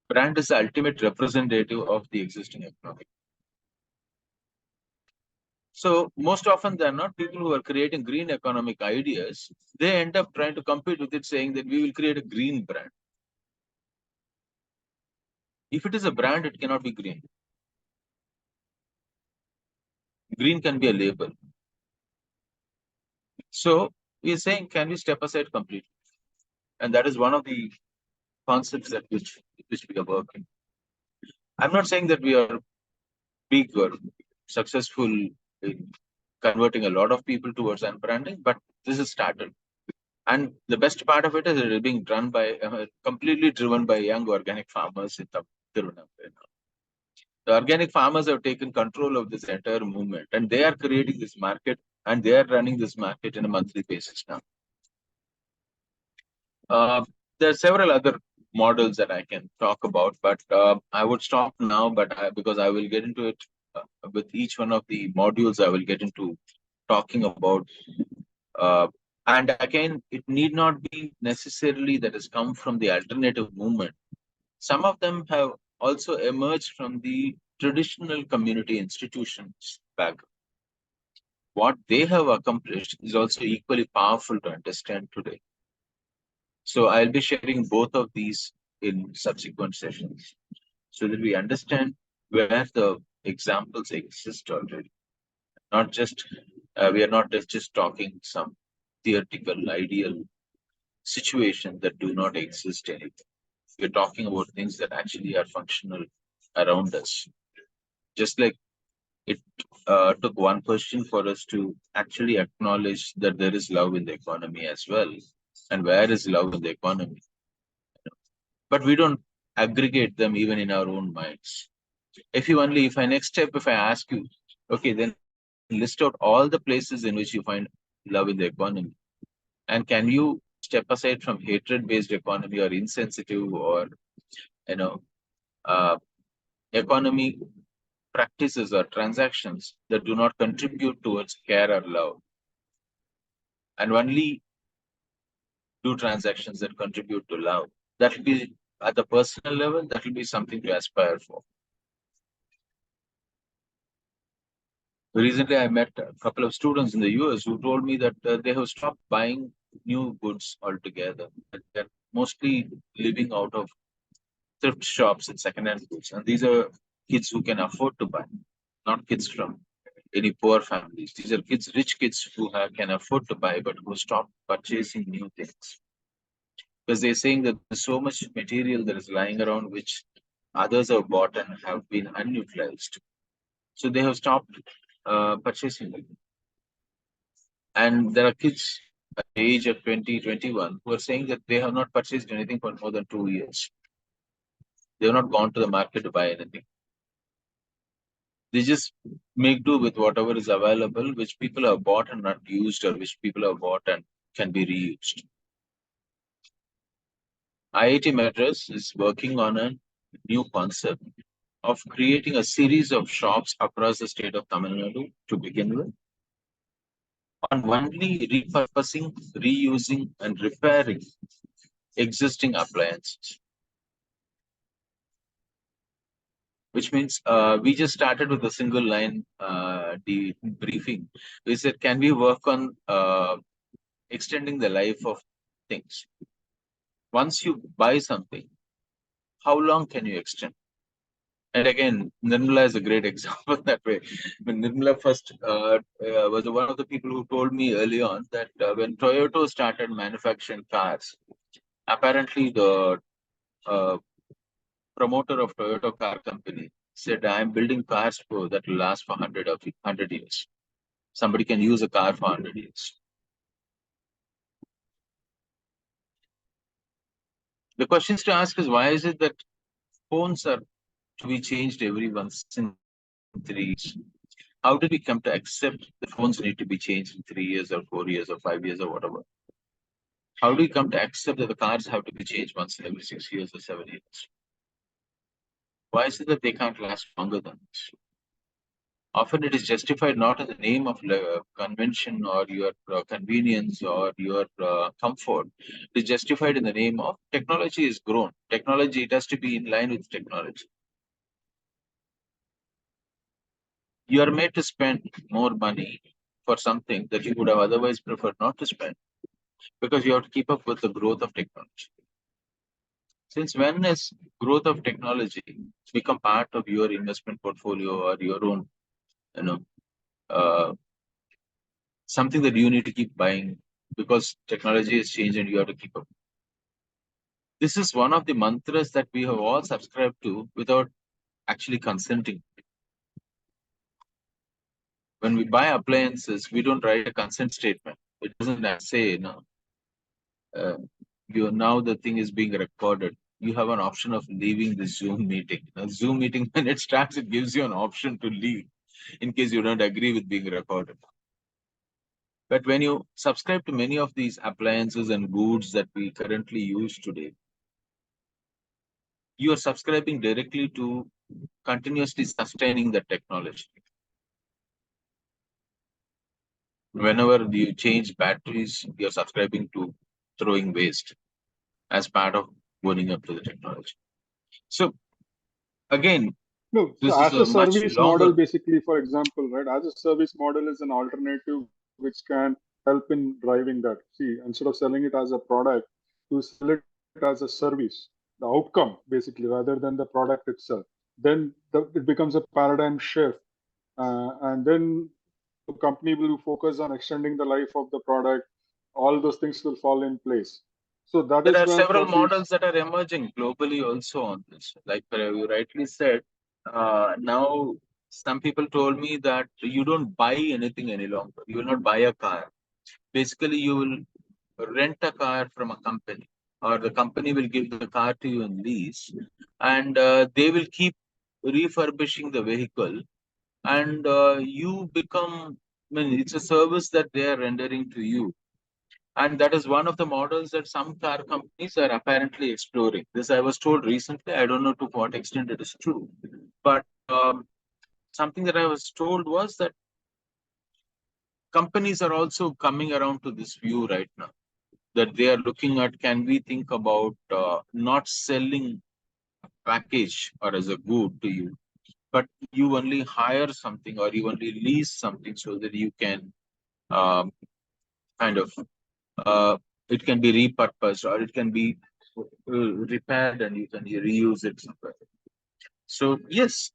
Brand is the ultimate representative of the existing economic. So most often they're not people who are creating green economic ideas. They end up trying to compete with it, saying that we will create a green brand. If it is a brand, it cannot be green. Green can be a label. So we're saying, can we step aside completely? And that is one of the concepts that which we are working. I'm not saying that we are big or successful in converting a lot of people towards unbranding, but this is started. And the best part of it is it is being done by completely driven by young organic farmers in Tirunelveli. The organic farmers have taken control of this entire movement, and they are creating this market, and they are running this market in a monthly basis now. There are several other models that I can talk about, but I would stop now. Because I will get into it with each one of the modules, I will get into talking about. And again, it need not be necessarily that has come from the alternative movement. Some of them have also emerged from the traditional community institutions back. What they have accomplished is also equally powerful to understand today. So I'll be sharing both of these in subsequent sessions so that we understand where the examples exist already. Not just, we are not just talking some theoretical, ideal situation that do not exist anymore. We're talking about things that actually are functional around us. Just like it took one question for us to actually acknowledge that there is love in the economy as well. And where is love in the economy? But we don't aggregate them even in our own minds. If I next step, if I ask you, okay, then list out all the places in which you find love in the economy. And can you step aside from hatred-based economy or insensitive or, economy practices or transactions that do not contribute towards care or love, and only do transactions that contribute to love? That will be at the personal level, that will be something to aspire for. Recently, I met a couple of students in the US who told me that they have stopped buying new goods altogether. They're mostly living out of thrift shops and second-hand goods. And these are kids who can afford to buy, not kids from any poor families. These are kids, rich kids who can afford to buy, but who stop purchasing new things. Because they're saying that there's so much material that is lying around which others have bought and have been unutilized. So they have stopped purchasing it. And there are kids at the age of 20, 21 who are saying that they have not purchased anything for more than 2 years. They have not gone to the market to buy anything. They just make do with whatever is available, which people have bought and not used, or which people have bought and can be reused. IIT Madras is working on a new concept of creating a series of shops across the state of Tamil Nadu to begin with, on only repurposing, reusing, and repairing existing appliances. Which means we just started with a single line debriefing. We said, can we work on extending the life of things? Once you buy something, how long can you extend? And again, Nirmala is a great example that way. When Nirmala first was one of the people who told me early on that when Toyota started manufacturing cars, apparently the promoter of Toyota car company said, I'm building cars that will last for 100 years. Somebody can use a car for 100 years. The questions to ask is, why is it that phones are to be changed every once in 3 years? How did we come to accept the phones need to be changed in 3 years or 4 years or 5 years or whatever? How do we come to accept that the cars have to be changed once every 6 years or 7 years? Why is it that they can't last longer than this? Often it is justified not in the name of convention or your convenience or your comfort. It is justified in the name of technology is grown. Technology, it has to be in line with technology. You are made to spend more money for something that you would have otherwise preferred not to spend, because you have to keep up with the growth of technology. Since when has growth of technology become part of your investment portfolio or your own, something that you need to keep buying because technology has changed and you have to keep up? This is one of the mantras that we have all subscribed to without actually consenting. When we buy appliances, we don't write a consent statement. It doesn't say, now the thing is being recorded. You have an option of leaving the Zoom meeting. A Zoom meeting, when it starts, it gives you an option to leave in case you don't agree with being recorded. But when you subscribe to many of these appliances and goods that we currently use today, you are subscribing directly to continuously sustaining the technology. Whenever you change batteries, you're subscribing to throwing waste as part of owning up to the technology. So again, No, this so is as a a much service longer. model, basically, for example, right, as a service model is an alternative which can help in driving that. See, instead of selling it as a product, you sell it as a service, the outcome, basically, rather than the product itself. Then it becomes a paradigm shift. And then the company will focus on extending the life of the product. All those things will fall in place. So that There is are where several probably models that are emerging globally also on this. Like you rightly said, now some people told me that you don't buy anything any longer. You will not buy a car. Basically, you will rent a car from a company, or the company will give the car to you in lease, and they will keep refurbishing the vehicle, and you become, I mean, it's a service that they are rendering to you. And that is one of the models that some car companies are apparently exploring. This I was told recently. I don't know to what extent it is true, but something that I was told was that companies are also coming around to this view right now, that they are looking at, can we think about not selling a package or as a good to you, but you only hire something or you only lease something so that you can kind of it can be repurposed or it can be repaired and you can reuse it somewhere. So yes,